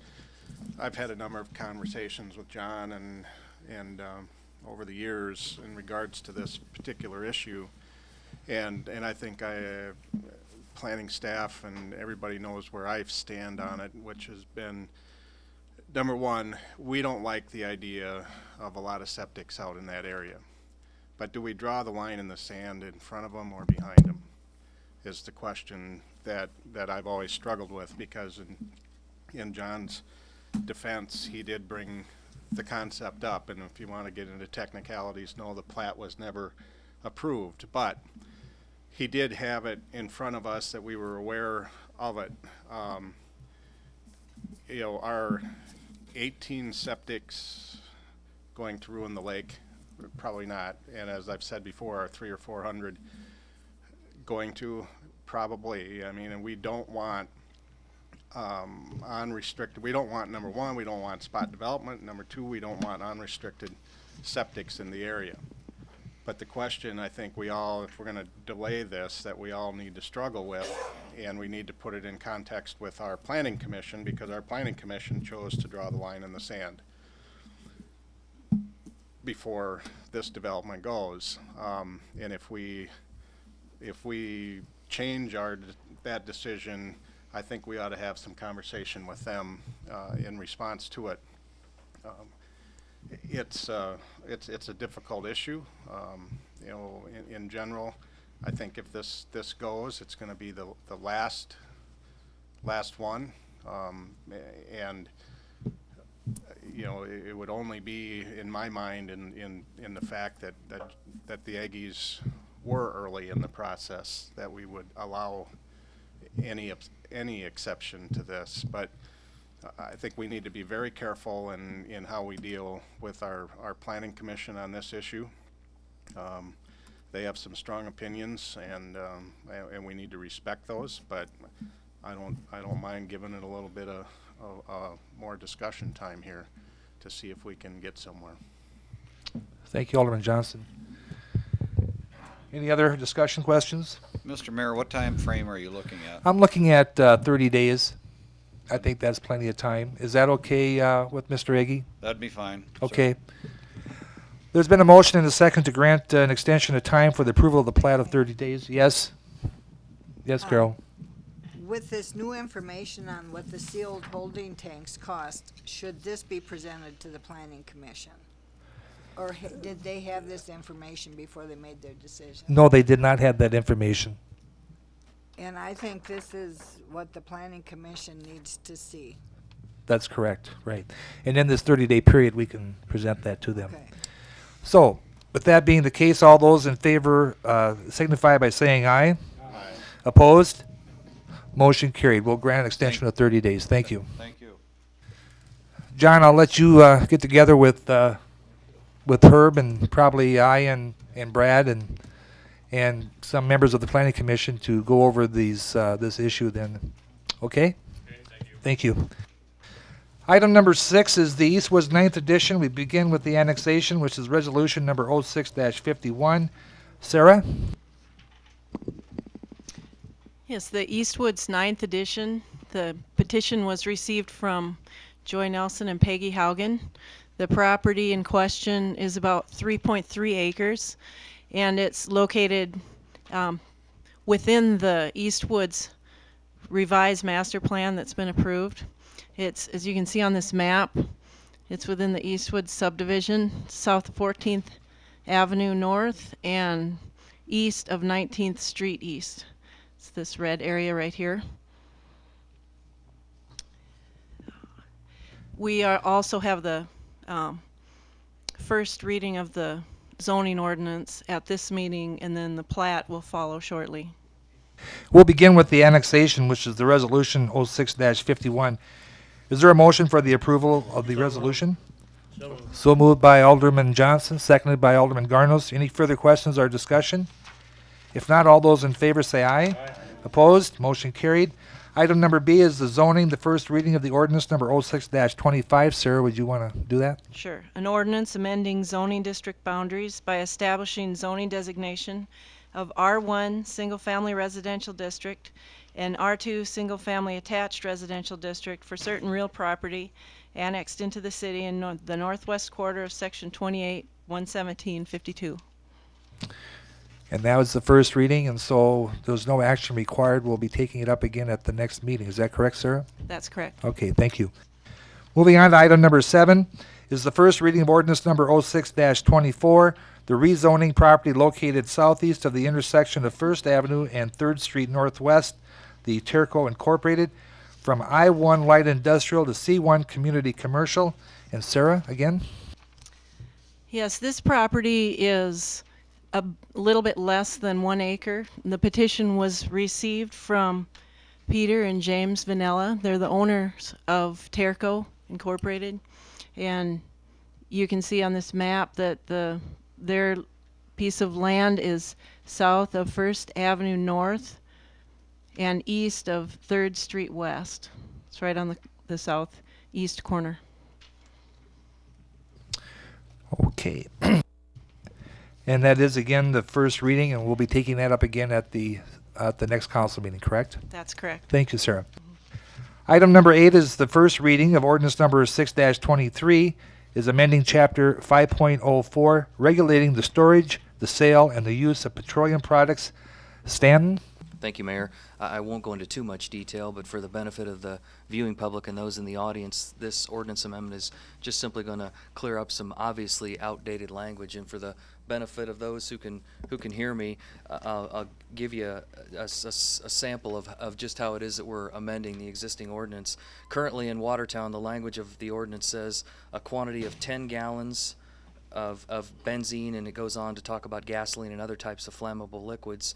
I've had a number of conversations with John and over the years in regards to this particular issue, and I think planning staff and everybody knows where I stand on it, which has been, number one, we don't like the idea of a lot of septics out in that area. But do we draw the line in the sand in front of them or behind them is the question that I've always struggled with, because in John's defense, he did bring the concept up, and if you want to get into technicalities, no, the plat was never approved, but he did have it in front of us that we were aware of it. Our 18 septics going to ruin the lake? Probably not. And as I've said before, our 300 or 400 going to? Probably. I mean, and we don't want unrestricted. We don't want, number one, we don't want spot development. Number two, we don't want unrestricted septics in the area. But the question I think we all, if we're going to delay this, that we all need to struggle with, and we need to put it in context with our planning commission, because our planning commission chose to draw the line in the sand before this development goes. And if we change that decision, I think we ought to have some conversation with them in response to it. It's a difficult issue. In general, I think if this goes, it's going to be the last one, and it would only be, in my mind, in the fact that the Aggies were early in the process that we would allow any exception to this. But I think we need to be very careful in how we deal with our planning commission on this issue. They have some strong opinions, and we need to respect those. But I don't mind giving it a little bit of more discussion time here to see if we can get somewhere. Thank you, Alderman Johnson. Any other discussion questions? Mr. Mayor, what time frame are you looking at? I'm looking at 30 days. I think that's plenty of time. Is that okay with Mr. Iggy? That'd be fine. Okay. There's been a motion and a second to grant an extension of time for the approval of the plat of 30 days. Yes? Yes, Carol? With this new information on what the sealed holding tanks cost, should this be presented to the planning commission? Or did they have this information before they made their decision? No, they did not have that information. And I think this is what the planning commission needs to see. That's correct, right. And in this 30-day period, we can present that to them. Okay. So, with that being the case, all those in favor signify by saying aye. Aye. Opposed? Motion carried. We'll grant an extension of 30 days. Thank you. Thank you. John, I'll let you get together with Herb and probably I and Brad and some members of the planning commission to go over this issue then. Okay? Thank you. Item number 6 is the Eastwoods 9th edition. We begin with the annexation, which is resolution number 06-51. Sarah? Yes, the Eastwoods 9th edition. The petition was received from Joy Nelson and Peggy Haugen. The property in question is about 3.3 acres, and it's located within the Eastwoods revised master plan that's been approved. It's, as you can see on this map, it's within the Eastwoods subdivision, south of 14th Avenue North and east of 19th Street East. It's this red area right here. We also have the first reading of the zoning ordinance at this meeting, and then the plat will follow shortly. We'll begin with the annexation, which is the resolution 06-51. Is there a motion for the approval of the resolution? So moved by Alderman Johnson, seconded by Alderman Garnos. Any further questions or discussion? If not, all those in favor say aye. Aye. Opposed? Motion carried. Item number B is the zoning, the first reading of the ordinance number 06-25. Sarah, would you want to do that? Sure. An ordinance amending zoning district boundaries by establishing zoning designation of R1 single-family residential district and R2 single-family attached residential district for certain real property annexed into the city in the northwest quarter of section 28, 11752. And that was the first reading, and so there's no action required. We'll be taking it up again at the next meeting. Is that correct, Sarah? That's correct. Okay, thank you. Moving on to item number 7 is the first reading of ordinance number 06-24, the rezoning property located southeast of the intersection of 1st Avenue and 3rd Street Northwest, the Terco Incorporated, from I-1 Light Industrial to C1 Community Commercial. And Sarah, again? Yes, this property is a little bit less than 1 acre. The petition was received from Peter and James Vanella. They're the owners of Terco Incorporated, and you can see on this map that their piece of land is south of 1st Avenue North and east of 3rd Street West. It's right on the southeast corner. Okay. And that is, again, the first reading, and we'll be taking that up again at the next council meeting, correct? That's correct. Thank you, Sarah. Item number 8 is the first reading of ordinance number 6-23, is amending chapter 5.04, regulating the storage, the sale, and the use of petroleum products. Stanton? Thank you, Mayor. I won't go into too much detail, but for the benefit of the viewing public and those in the audience, this ordinance amendment is just simply going to clear up some obviously outdated language. And for the benefit of those who can hear me, I'll give you a sample of just how it is that we're amending the existing ordinance. Currently in Watertown, the language of the ordinance says a quantity of 10 gallons of benzene, and it goes on to talk about gasoline and other types of flammable liquids,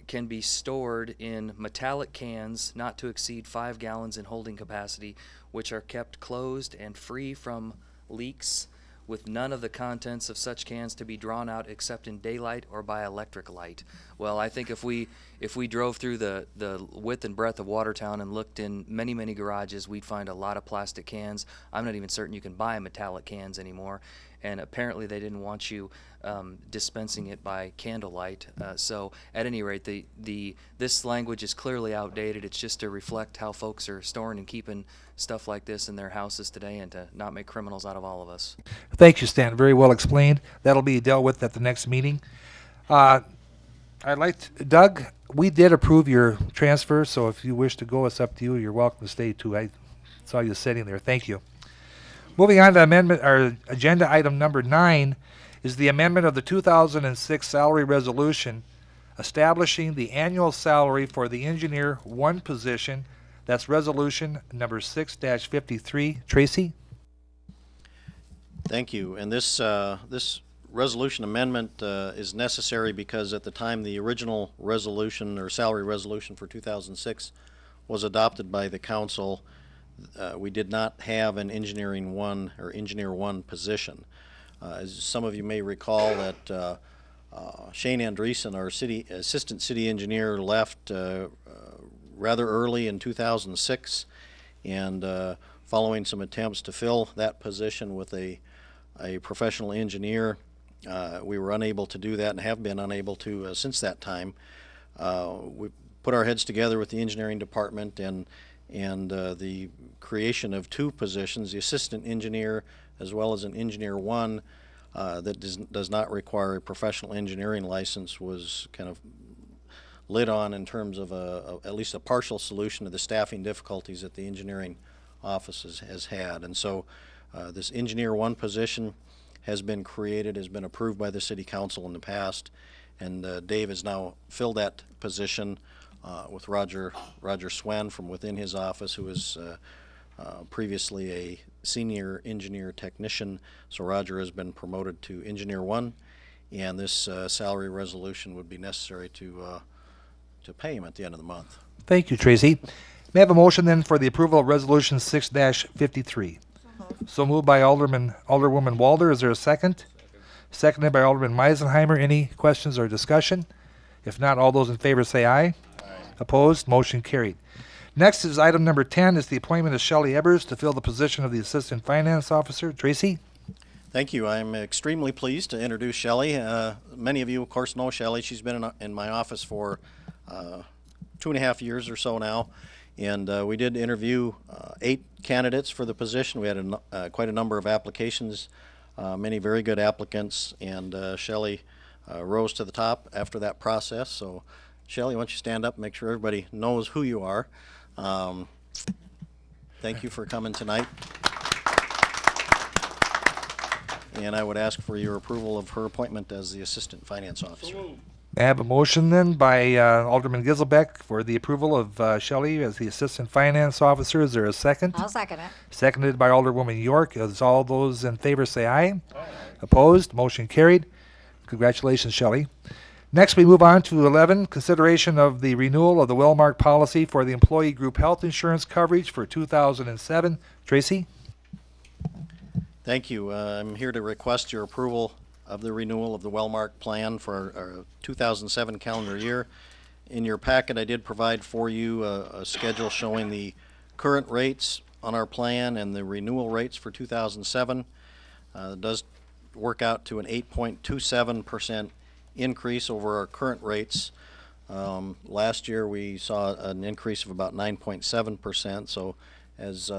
can be stored in metallic cans not to exceed 5 gallons in holding capacity, which are kept closed and free from leaks, with none of the contents of such cans to be drawn out except in daylight or by electric light. Well, I think if we drove through the width and breadth of Watertown and looked in many, many garages, we'd find a lot of plastic cans. I'm not even certain you can buy metallic cans anymore. And apparently they didn't want you dispensing it by candlelight. So at any rate, this language is clearly outdated. It's just to reflect how folks are storing and keeping stuff like this in their houses today, and to not make criminals out of all of us. Thank you, Stan. Very well explained. That'll be dealt with at the next meeting. Doug, we did approve your transfer, so if you wish to go, it's up to you. You're welcome to stay too. I saw you sitting there. Thank you. Moving on to amendment, or agenda item number 9 is the amendment of the 2006 salary resolution establishing the annual salary for the engineer 1 position. That's resolution number 6-53. Tracy? Thank you. And this resolution amendment is necessary because at the time the original resolution or salary resolution for 2006 was adopted by the council, we did not have an engineering 1 or engineer 1 position. As some of you may recall that Shane Andreessen, our assistant city engineer, left rather early in 2006, and following some attempts to fill that position with a professional engineer, we were unable to do that and have been unable to since that time. We put our heads together with the engineering department and the creation of 2 positions, the assistant engineer as well as an engineer 1 that does not require a professional engineering license, was kind of lid on in terms of at least a partial solution to the staffing difficulties that the engineering office has had. And so this engineer 1 position has been created, has been approved by the city council in the past, and Dave has now filled that position with Roger Swen from within his office, who was previously a senior engineer technician. So Roger has been promoted to engineer 1, and this salary resolution would be necessary to pay him at the end of the month. Thank you, Tracy. May I have a motion then for the approval of resolution 6-53? So moved by Alderwoman Walder. Is there a second? Seconded by Alderman Meisenheimer. Any questions or discussion? If not, all those in favor say aye. Opposed? Motion carried. Next is item number 10, is the appointment of Shelley Ebbers to fill the position of the Assistant Finance Officer. Tracy? Thank you. I'm extremely pleased to introduce Shelley. Many of you, of course, know Shelley. She's been in my office for 2.5 years or so now, and we did interview 8 candidates for the position. We had quite a number of applications, many very good applicants, and Shelley rose to the top after that process. So Shelley, why don't you stand up and make sure everybody knows who you are. Thank you for coming tonight. And I would ask for your approval of her appointment as the Assistant Finance Officer. I have a motion then by Alderman Giselbeck for the approval of Shelley as the Assistant Finance Officer. Is there a second? I'll second it. Seconded by Alderwoman York. As all those in favor say aye. Opposed? Motion carried. Congratulations, Shelley. Next, we move on to 11, consideration of the renewal of the Wellmark policy for the employee group health insurance coverage for 2007. Tracy? Thank you. I'm here to request your approval of the renewal of the Wellmark plan for our 2007 calendar year. In your packet, I did provide for you a schedule showing the current rates on our plan and the renewal rates for 2007. It does work out to an 8.27% increase over our current rates. Last year we saw an increase of about 9.7%, so as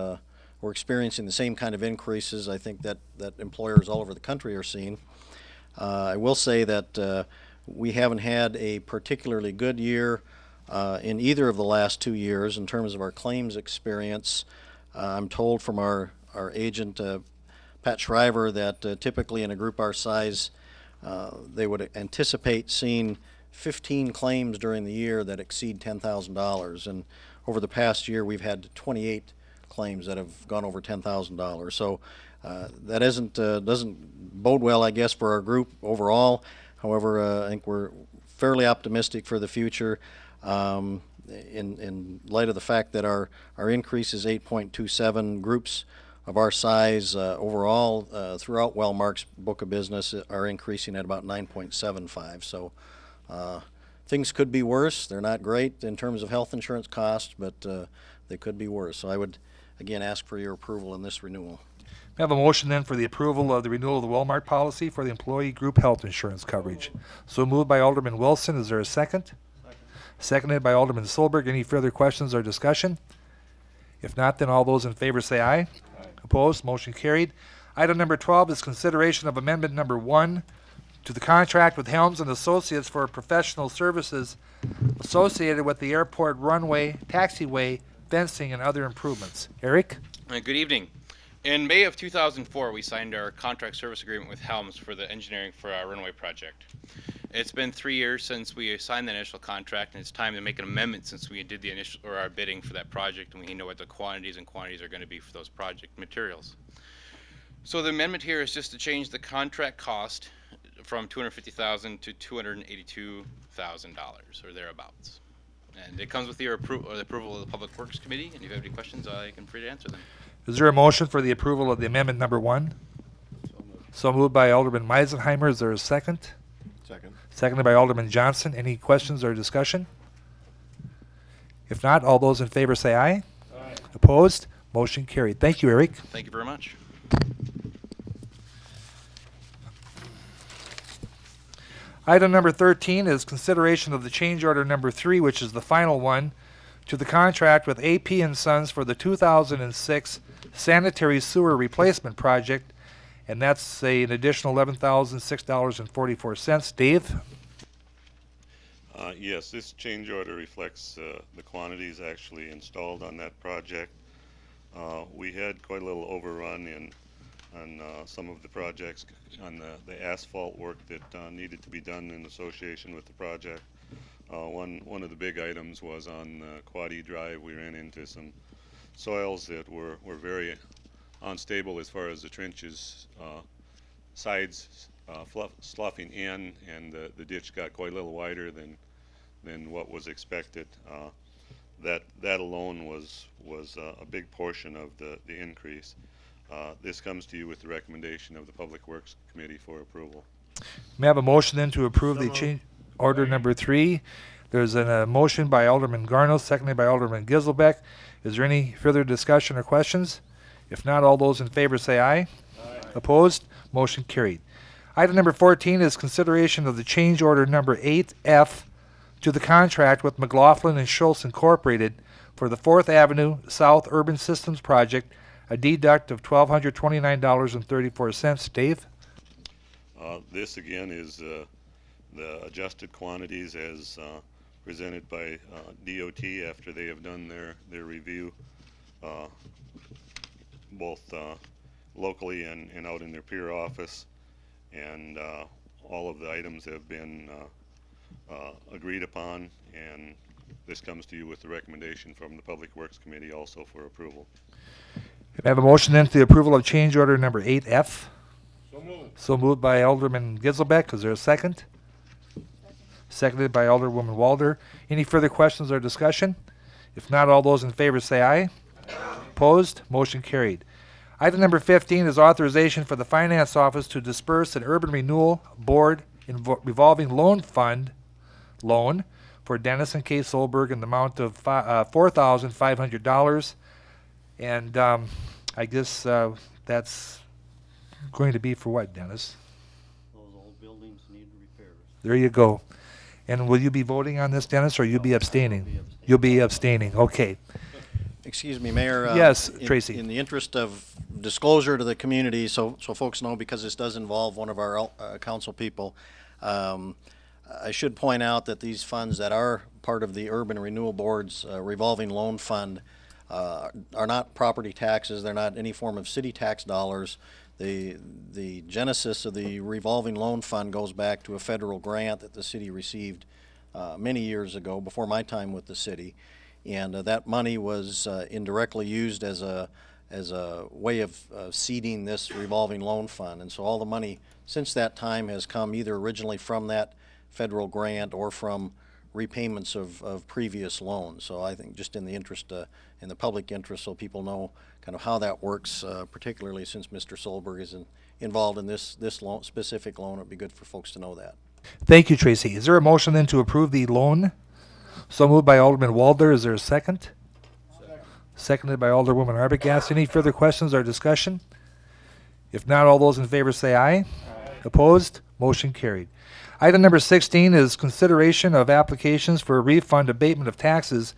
we're experiencing the same kind of increases, I think that employers all over the country are seeing. I will say that we haven't had a particularly good year in either of the last 2 years in terms of our claims experience. I'm told from our agent, Pat Shriver, that typically in a group our size, they would anticipate seeing 15 claims during the year that exceed $10,000. And over the past year, we've had 28 claims that have gone over $10,000. So that doesn't bode well, I guess, for our group overall. However, I think we're fairly optimistic for the future. In light of the fact that our increase is 8.27, groups of our size overall throughout Wellmark's book of business are increasing at about 9.75. So things could be worse. They're not great in terms of health insurance costs, but they could be worse. So I would again ask for your approval in this renewal. We have a motion then for the approval of the renewal of the Walmart policy for the employee group health insurance coverage. So moved by Alderman Wilson. Is there a second? Seconded by Alderman Solberg. Any further questions or discussion? If not, then all those in favor say aye. Opposed? Motion carried. Item number 12 is consideration of amendment number 1 to the contract with Helms and Associates for professional services associated with the airport runway, taxiway, fencing, and other improvements. Eric? Good evening. In May of 2004, we signed our contract service agreement with Helms for the engineering for our runway project. It's been 3 years since we signed the initial contract, and it's time to make an amendment since we did the initial or our bidding for that project, and we know what the quantities are going to be for those project materials. So the amendment here is just to change the contract cost from $250,000 to $282,000 or thereabouts. And it comes with your approval of the Public Works Committee, and if you have any questions, I can free to answer them. Is there a motion for the approval of the amendment number 1? So moved by Alderman Meisenheimer. Is there a second? Second. Seconded by Alderman Johnson. Any questions or discussion? If not, all those in favor say aye. Aye. Opposed? Motion carried. Thank you, Eric. Thank you very much. Item number 13 is consideration of the change order number 3, which is the final one, to the contract with AP and Sons for the 2006 sanitary sewer replacement project, and that's an additional $11,006.44. Dave? Yes, this change order reflects the quantities actually installed on that project. We had quite a little overrun on some of the projects on the asphalt work that needed to be done in association with the project. One of the big items was on Quad E Drive. We ran into some soils that were very unstable as far as the trenches, sides sloughing in, and the ditch got quite a little wider than what was expected. That alone was a big portion of the increase. This comes to you with the recommendation of the Public Works Committee for approval. May I have a motion then to approve the change order number 3? There's a motion by Alderman Garno, seconded by Alderman Giselbeck. Is there any further discussion or questions? If not, all those in favor say aye. Aye. Opposed? Motion carried. Item number 14 is consideration of the change order number 8F to the contract with McLaughlin and Schultz Incorporated for the 4th Avenue South Urban Systems Project, a deduct of $1,229.34. Dave? This again is the adjusted quantities as presented by DOT after they have done their review, both locally and out in their peer office, and all of the items have been agreed upon, and this comes to you with the recommendation from the Public Works Committee also for approval. Can I have a motion then for the approval of change order number 8F? So moved. So moved by Alderman Giselbeck. Is there a second? Seconded by Alderwoman Walder. Any further questions or discussion? If not, all those in favor say aye. Opposed? Motion carried. Item number 15 is authorization for the Finance Office to disperse an Urban Renewal Board revolving loan fund loan for Dennis and K. Solberg in the amount of $4,500. And I guess that's going to be for what, Dennis? Those old buildings need repairs. There you go. And will you be voting on this, Dennis, or you'll be abstaining? You'll be abstaining. Okay. Excuse me, Mayor. Yes, Tracy. In the interest of disclosure to the community, so folks know, because this does involve one of our council people, I should point out that these funds that are part of the Urban Renewal Board's revolving loan fund are not property taxes. They're not any form of city tax dollars. The genesis of the revolving loan fund goes back to a federal grant that the city received many years ago, before my time with the city, and that money was indirectly used as a way of seeding this revolving loan fund. And so all the money since that time has come either originally from that federal grant or from repayments of previous loans. So I think just in the interest, in the public interest, so people know kind of how that works, particularly since Mr. Solberg is involved in this loan, specific loan, it'd be good for folks to know that. Thank you, Tracy. Is there a motion then to approve the loan? So moved by Alderman Waldner. Is there a second? Seconded by Alderwoman Arbogast. Any further questions or discussion? If not, all those in favor say aye. Opposed? Motion carried. Item number 16 is consideration of applications for a refund abatement of taxes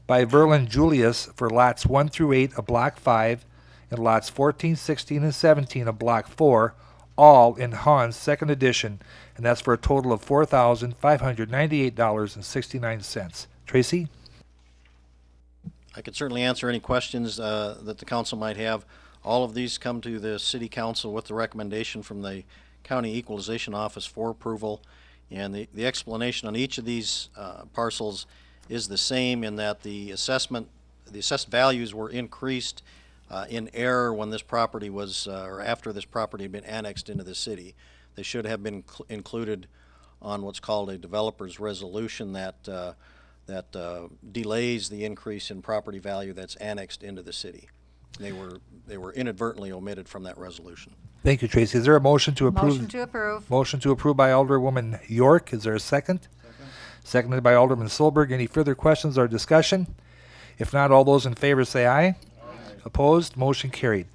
by Verlin Julius for lots 1 through 8 of Block 5 and lots 14, 16, and 17 of Block 4, all in Hahn's second edition, and that's for a total of $4,598.69. Tracy? I could certainly answer any questions that the council might have. All of these come to the city council with the recommendation from the county equalization office for approval, and the explanation on each of these parcels is the same in that the assessed values were increased in error when this property was, or after this property had been annexed into the city. They should have been included on what's called a developer's resolution that delays the increase in property value that's annexed into the city. They were inadvertently omitted from that resolution. Thank you, Tracy. Is there a motion to approve? Motion to approve. Motion to approve by Alderwoman York. Is there a second? Seconded by Alderman Solberg. Any further questions or discussion? If not, all those in favor say aye. Opposed? Motion carried.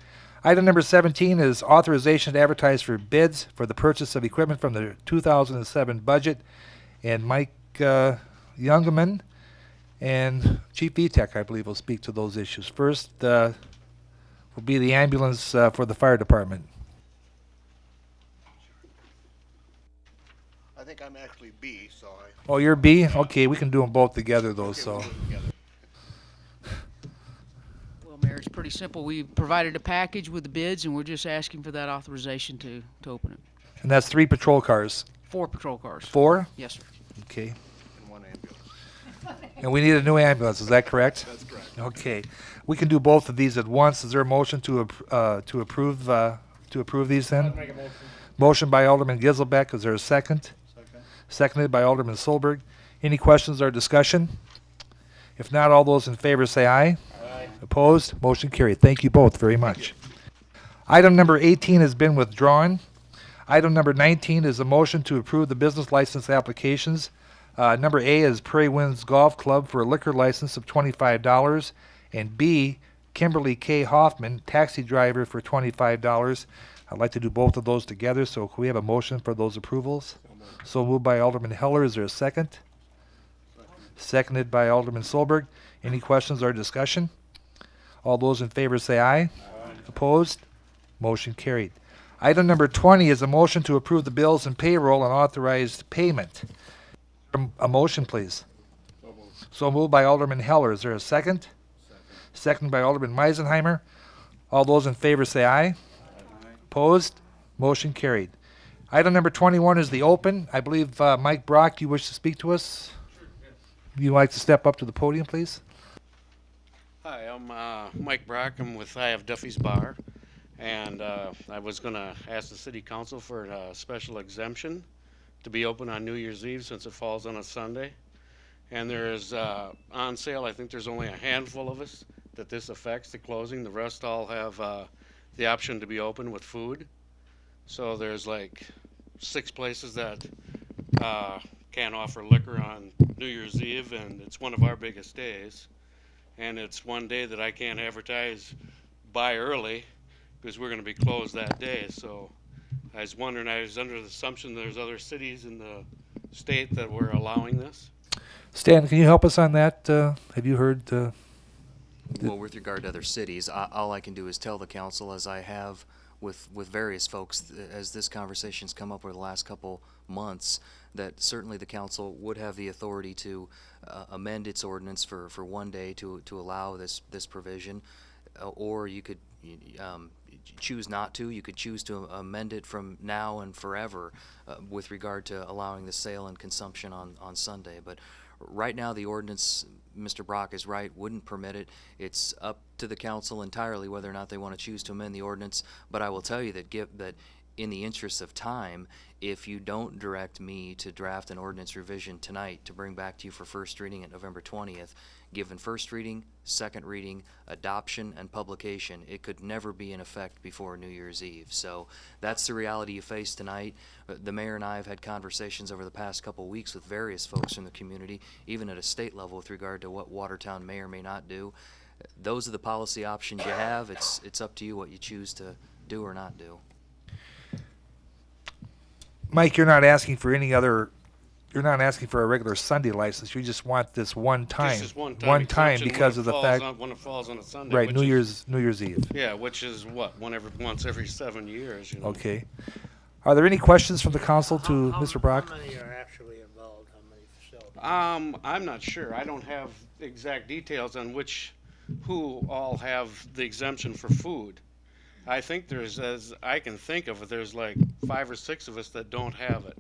Item number 17 is authorization to advertise for bids for the purchase of equipment from the 2007 budget. And Mike Youngerman and Chief VTech, I believe, will speak to those issues. First will be the ambulance for the fire department. I think I'm actually B, so I... Oh, you're B? Okay, we can do them both together, though, so. Well, Mayor, it's pretty simple. We provided a package with the bids, and we're just asking for that authorization to open it. And that's 3 patrol cars. 4 patrol cars. 4? Yes, sir. Okay. And 1 ambulance. And we need a new ambulance, is that correct? That's correct. Okay. We can do both of these at once. Is there a motion to approve these then? Make a motion. Motion by Alderman Giselbeck. Is there a second? Seconded by Alderman Solberg. Any questions or discussion? If not, all those in favor say aye. Aye. Opposed? Motion carried. Thank you both very much. Item number 18 has been withdrawn. Item number 19 is a motion to approve the business license applications. Number A is Prairie Winds Golf Club for a liquor license of $25, and B, Kimberly K. Hoffman, taxi driver, for $25. I'd like to do both of those together, so can we have a motion for those approvals? So moved by Alderman Heller. Is there a second? Seconded by Alderman Solberg. Any questions or discussion? All those in favor say aye. Opposed? Motion carried. Item number 20 is a motion to approve the bills and payroll and authorized payment. A motion, please. So moved by Alderman Heller. Is there a second? Second by Alderman Meisenheimer. All those in favor say aye. Opposed? Motion carried. Item number 21 is the open. I believe Mike Brock, you wish to speak to us? You'd like to step up to the podium, please? Hi, I'm Mike Brock. I'm with I Have Duffy's Bar, and I was going to ask the city council for a special exemption to be open on New Year's Eve since it falls on a Sunday. And there's on sale, I think there's only a handful of us that this affects, the closing. The rest all have the option to be open with food. So there's like 6 places that can't offer liquor on New Year's Eve, and it's one of our biggest days. And it's one day that I can't advertise buy early because we're going to be closed that day. So I was wondering, I was under the assumption there's other cities in the state that were allowing this. Stan, can you help us on that? Have you heard? Well, with regard to other cities, all I can do is tell the council, as I have with various folks, as this conversation's come up over the last couple months, that certainly the council would have the authority to amend its ordinance for one day to allow this provision, or you could choose not to. You could choose to amend it from now and forever with regard to allowing the sale and consumption on Sunday. But right now, the ordinance, Mr. Brock is right, wouldn't permit it. It's up to the council entirely whether or not they want to choose to amend the ordinance. But I will tell you that in the interest of time, if you don't direct me to draft an ordinance revision tonight to bring back to you for first reading at November 20th, given first reading, second reading, adoption, and publication, it could never be in effect before New Year's Eve. So that's the reality you face tonight. The mayor and I have had conversations over the past couple weeks with various folks from the community, even at a state level, with regard to what Watertown may or may not do. Those are the policy options you have. It's up to you what you choose to do or not do. Mike, you're not asking for any other, you're not asking for a regular Sunday license. You just want this one time. Just this one time exemption because when of the it falls fact. on- when it falls on a Sunday, Right, which New is- Year's Eve. Yeah, which is what, once every 7 years, you know. Okay. Are there any questions from the council to Mr. Brock? How many are actually involved? How many facilities? I'm not sure. I don't have exact details on who all have the exemption for food. I think there's, as I can think of it, there's like 5 or 6 of us that don't have it.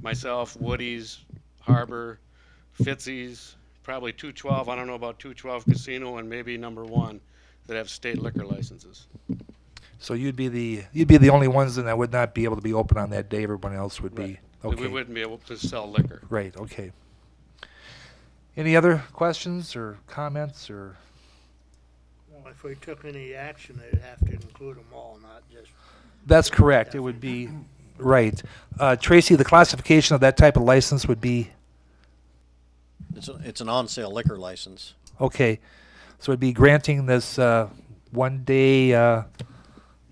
Myself, Woody's, Harbor, Fitzy's, probably 212. I don't know about 212 Casino, and maybe Number 1 that have state liquor licenses. So you'd be the only ones then that would not be able to be open on that day. Everyone else would be. Okay. We wouldn't be able to sell liquor. Right, okay. Any other questions or comments or? Well, if we took any action, they'd have to include them all, not just. That's correct. It would be, right. Tracy, the classification of that type of license would be, It's an on-sale liquor license. okay. So it'd be granting this 1 day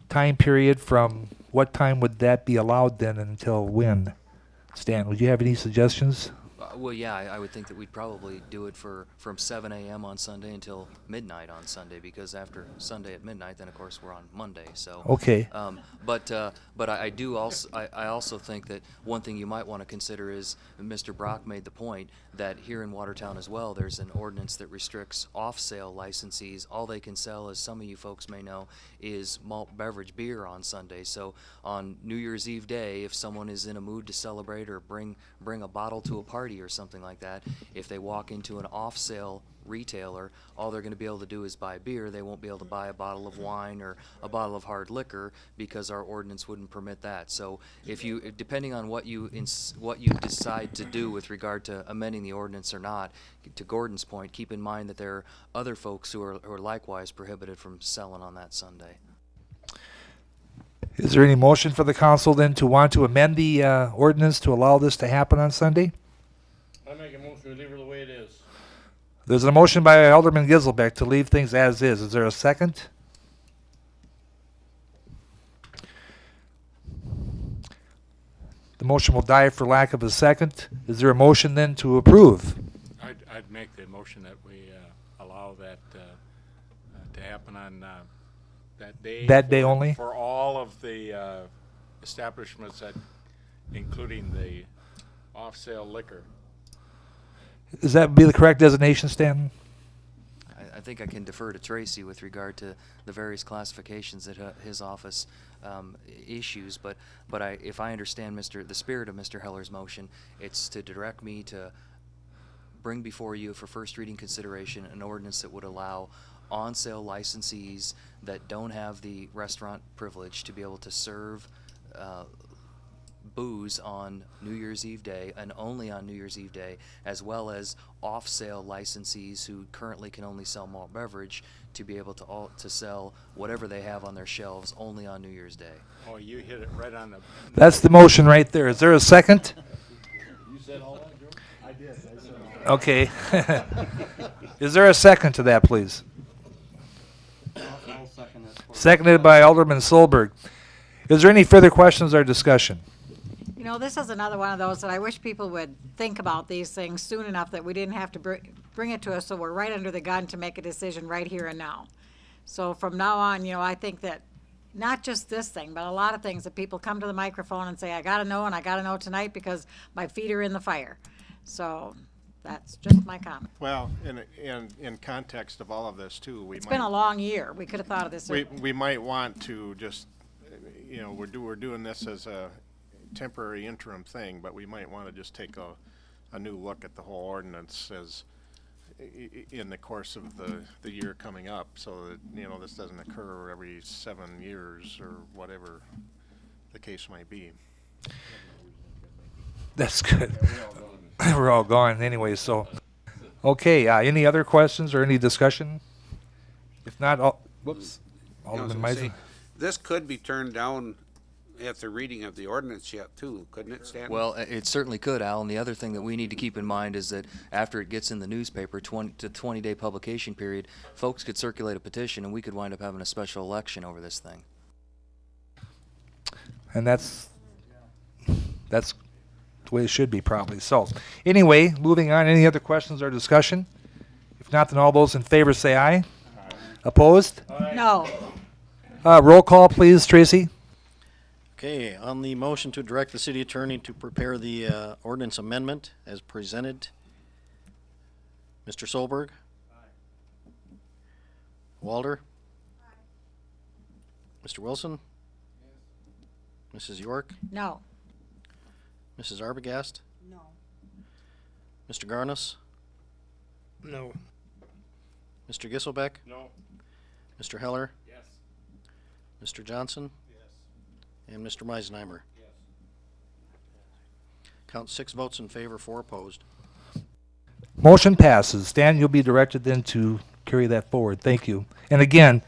time period from, what time would that be allowed then until when? Stan, would you have any suggestions? Well, yeah, I would think that we'd probably do it from 7 a.m. on Sunday until midnight on Sunday, because after Sunday at midnight, then of course we're on Monday. So Okay. But I do also I also think that one thing you might want to consider is, Mr. Brock made the point that here in Watertown as well, there's an ordinance that restricts off-sale licensees. All they can sell, as some of you folks may know, is malt beverage beer on Sunday. So on New Year's Eve day, if someone is in a mood to celebrate or bring a bottle to a party or something like that, if they walk into an off-sale retailer, all they're going to be able to do is buy beer. They won't be able to buy a bottle of wine or a bottle of hard liquor, because our ordinance wouldn't permit that. So depending on what you decide to do with regard to amending the ordinance or not, to Gordon's point, keep in mind that there are other folks who are likewise prohibited from selling on that Sunday. Is there any motion for the council then to want to amend the ordinance to allow this to happen on Sunday? I make a motion to leave it the way it is. There's a motion by Alderman Giselbeck to leave things as is. Is there a second? The motion will die for lack of a second. Is there a motion then to approve? I'd make the motion that we allow that to happen on that day. That day only? For all of the establishments, including the off-sale liquor. Is that be the correct designation, Stanton? I think I can defer to Tracy with regard to the various classifications that his office issues, but if I understand the spirit of Mr. Heller's motion, it's to direct me to bring before you for first reading consideration an ordinance that would allow on-sale licensees that don't have the restaurant privilege to be able to serve booze on New Year's Eve day, and only on New Year's Eve day, as well as off-sale licensees who currently can only sell malt beverage to be able to sell whatever they have on their shelves only on New Year's Day. Oh, you hit it right on the. That's the motion right there. Is there a second? You said all that, Joe? I did. I said all that. Okay. Is there a second to that, please? I'll second that. Seconded by Alderman Solberg. Is there any further questions or discussion? You know, this is another one of those that I wish people would think about these things soon enough that we didn't have to bring it to us, so we're right under the gun to make a decision right here and now. So from now on, I think that not just this thing, but a lot of things that people come to the microphone and say, I gotta know, and I gotta know tonight because my feet are in the fire. So that's just my comment. Well, in context of all of this too, It's been a long year. We could have thought of this. We might want to just, we're doing this as a temporary interim thing, but we might want to just take a new look at the whole ordinance as in the course of the year coming up, so that this doesn't occur every 7 years or whatever the case might be. That's good. We're all gone anyway, so. Okay, any other questions or any discussion? If not, whoops. Alderman Meisner. This could be turned down at the reading of the ordinance yet too, couldn't it, Stanton? Well, it certainly could, Al, and the other thing that we need to keep in mind is that after it gets in the newspaper, 20-day publication period, folks could circulate a petition and we could wind up having a special election over this thing. And that's the way it should be probably. So, anyway, moving on. Any other questions or discussion? If not, then all those in favor say aye. Opposed? No. Roll call, please, Tracy. Okay, on the motion to direct the city attorney to prepare the ordinance amendment as presented, Mr. Solberg? Walter? Mr. Wilson? Mrs. York? No. Mrs. Arbogast? No. Mr. Garnis? No. Mr. Gisselbeck? No. Mr. Heller? Yes. Mr. Johnson? And Mr. Meisenheimer? Yes. Count 6 votes in favor, 4 opposed. Motion passes. Stan, you'll be directed then to carry that forward. Thank you. And again,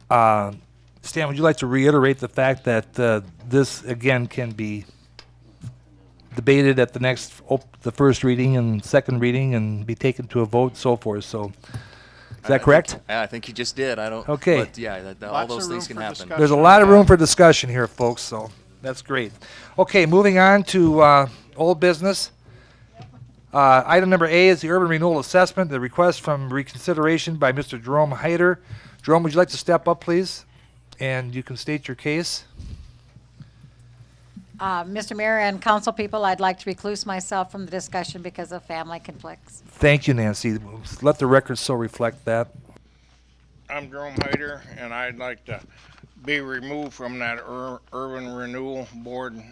Stan, would you like to reiterate the fact that this, again, can be debated at the next, the first reading and second reading and be taken to a vote, so forth, so, is that correct? I think you just did. I don't. Okay. But yeah, all those things can happen. There's a lot of room for discussion here, folks, so that's great. Okay, moving on to old business. Item number A is the urban renewal assessment, the request from reconsideration by Mr. Jerome Hyder. Jerome, would you like to step up, please? And you can state your case. Mr. Mayor and council people, I'd like to recluse myself from the discussion because of family conflicts. Thank you, Nancy. Let the record so reflect that. I'm Jerome Hyder, and I'd like to be removed from that Urban Renewal Board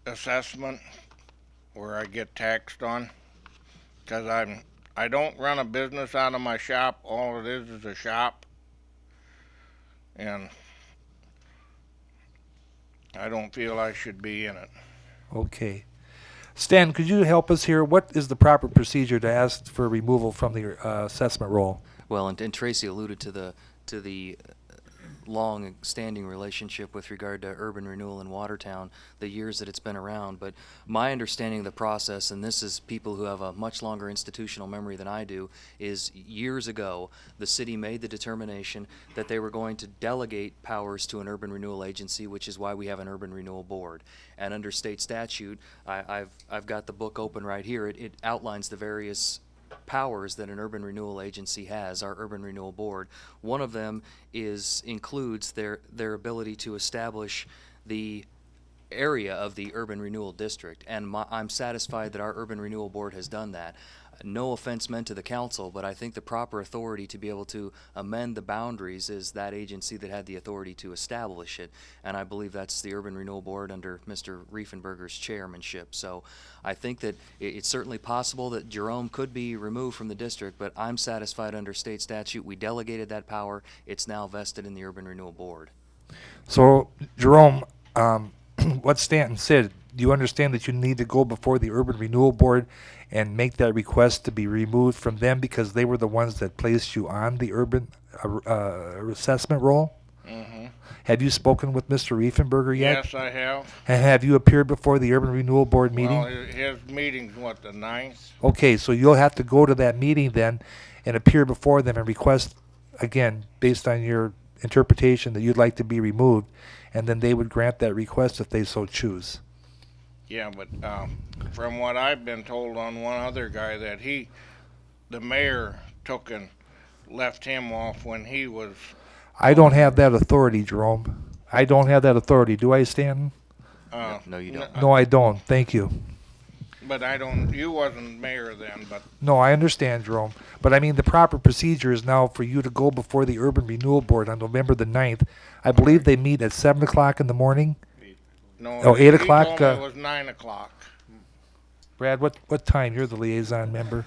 assessment where I get taxed on, because I don't run a business out of my shop. All it is a shop, and I don't feel I should be in it. Okay. Stan, could you help us here? What is the proper procedure to ask for removal from the assessment roll? Well, and Tracy alluded to the long-standing relationship with regard to urban renewal in Watertown, the years that it's been around. But my understanding of the process, and this is people who have a much longer institutional memory than I do, is years ago the city made the determination that they were going to delegate powers to an urban renewal agency, which is why we have an urban renewal board. And under state statute, I've got the book open right here. It outlines the various powers that an urban renewal agency has, our urban renewal board. One of them includes their ability to establish the area of the urban renewal district, and I'm satisfied that our urban renewal board has done that. No offense meant to the council, but I think the proper authority to be able to amend the boundaries is that agency that had the authority to establish it, and I believe that's the Urban Renewal Board under Mr. Riefenberger's chairmanship. So I think that it's certainly possible that Jerome could be removed from the district, but I'm satisfied under state statute. We delegated that power. It's now vested in the Urban Renewal Board. So, Jerome, what Stanton said, do you understand that you need to go before the Urban Renewal Board and make that request to be removed from them because they were the ones that placed you on the urban assessment roll? Mm-hmm. Have you spoken with Mr. Riefenberger yet? Yes, I have. And have you appeared before the Urban Renewal Board meeting? Well, his meeting's what, the 9th? Okay, so you'll have to go to that meeting then and appear before them and request, again, based on your interpretation that you'd like to be removed, and then they would grant that request if they so choose. Yeah, but from what I've been told on one other guy that the mayor took and left him off when he was... I don't have that authority, Jerome. I don't have that authority. Do I, Stanton? No, you don't. No, I don't. Thank you. But you wasn't mayor then, but... No, I understand, Jerome. But I mean, the proper procedure is now for you to go before the Urban Renewal Board on November the 9th. I believe they meet at 7 o'clock in the morning. No, Oh, 8 o'clock? He told me it was 9 o'clock. Brad, what time? You're the liaison member.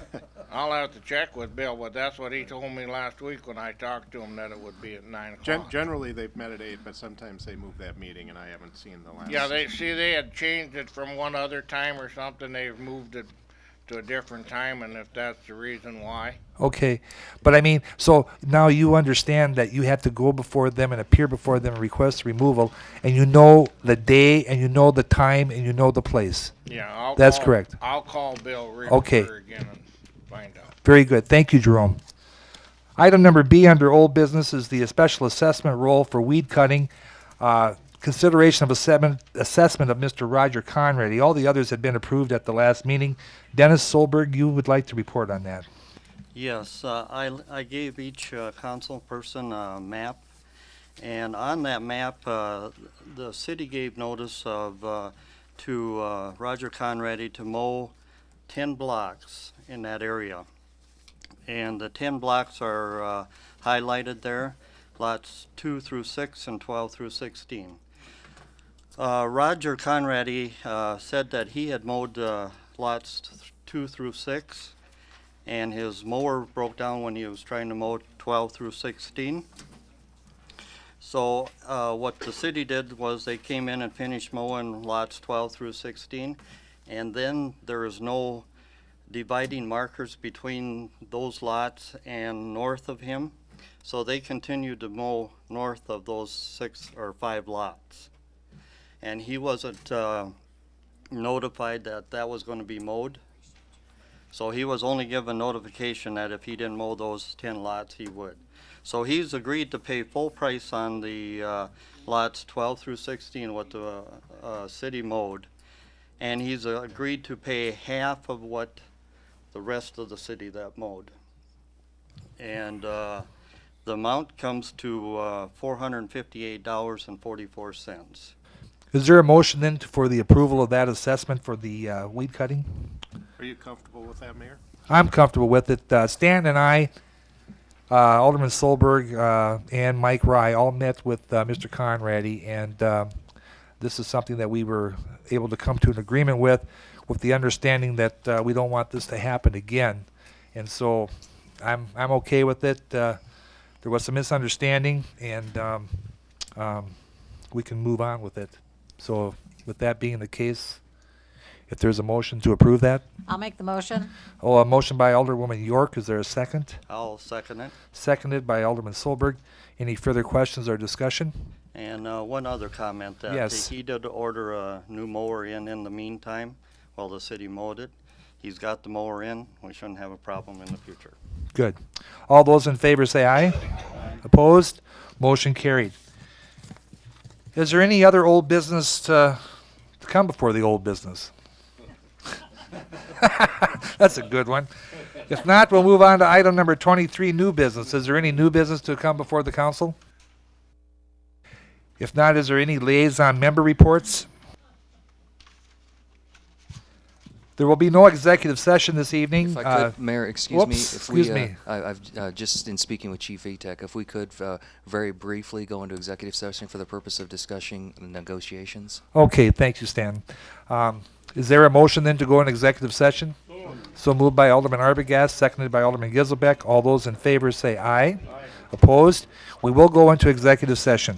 I'll have to check with Bill, but that's what he told me last week when I talked to him, that it would be at 9 o'clock. Generally, they've met at 8, but sometimes they move that meeting, and I haven't seen the last. Yeah, they had changed it from one other time or something, they've moved it to a different time, and if that's the reason why. Okay, but I mean, so now you understand that you have to go before them and appear before them and request removal, and you know the day, and you know the time, and you know the place. Yeah, That's correct. I'll call Bill Okay. Rieger again and find out. Very good. Thank you, Jerome. Item number B under old business is the special assessment role for weed cutting. Consideration of assessment of Mr. Roger Conrady. All the others had been approved at the last meeting. Dennis Solberg, you would like to report on that. Yes, I gave each council person a map, and on that map, the city gave notice of to Roger Conrady to mow 10 blocks in that area. And the 10 blocks are highlighted there, lots 2 through 6 and 12 through 16. Roger Conrady said that he had mowed lots 2 through 6, and his mower broke down when he was trying to mow 12 through 16. So what the city did was they came in and finished mowing lots 12 through 16, and then there is no dividing markers between those lots and north of him. So they continued to mow north of those 6 or 5 lots. And he wasn't notified that that was going to be mowed. So he was only given notification that if he didn't mow those 10 lots, he would. So he's agreed to pay full price on the lots 12 through 16 what the city mowed. And he's agreed to pay half of what the rest of the city that mowed. And the amount comes to $458.44. Is there a motion then for the approval of that assessment for the weed cutting? Are you comfortable with that, Mayor? I'm comfortable with it. Stan and I, Alderman Solberg, and Mike Rye all met with Mr. Conrady, and this is something that we were able to come to an agreement with the understanding that we don't want this to happen again. And so I'm okay with it. There was some misunderstanding, and we can move on with it. So with that being the case, if there's a motion to approve that. I'll make the motion. Oh, a motion by Alderwoman York. Is there a second? I'll second it. Seconded by Alderman Solberg. Any further questions or discussion? And one other comment, that Yes. he did order a new mower in the meantime while the city mowed it. He's got the mower in. We shouldn't have a problem in the future. Good. All those in favor say aye. Opposed? Motion carried. Is there any other old business to come before the old business? That's a good one. If not, we'll move on to item number 23, new business. Is there any new business to come before the council? If not, is there any liaison member reports? There will be no executive session this evening. If I could, Mayor, excuse me. Whoops, If excuse we, me. I've just in speaking with Chief Etek, if we could very briefly go into executive session for the purpose of discussing negotiations. Okay, thank you, Stan. Is there a motion then to go in executive session? So moved by Alderman Arbogast, seconded by Alderman Giselbeck. All those in favor say aye. Opposed? We will go into executive session.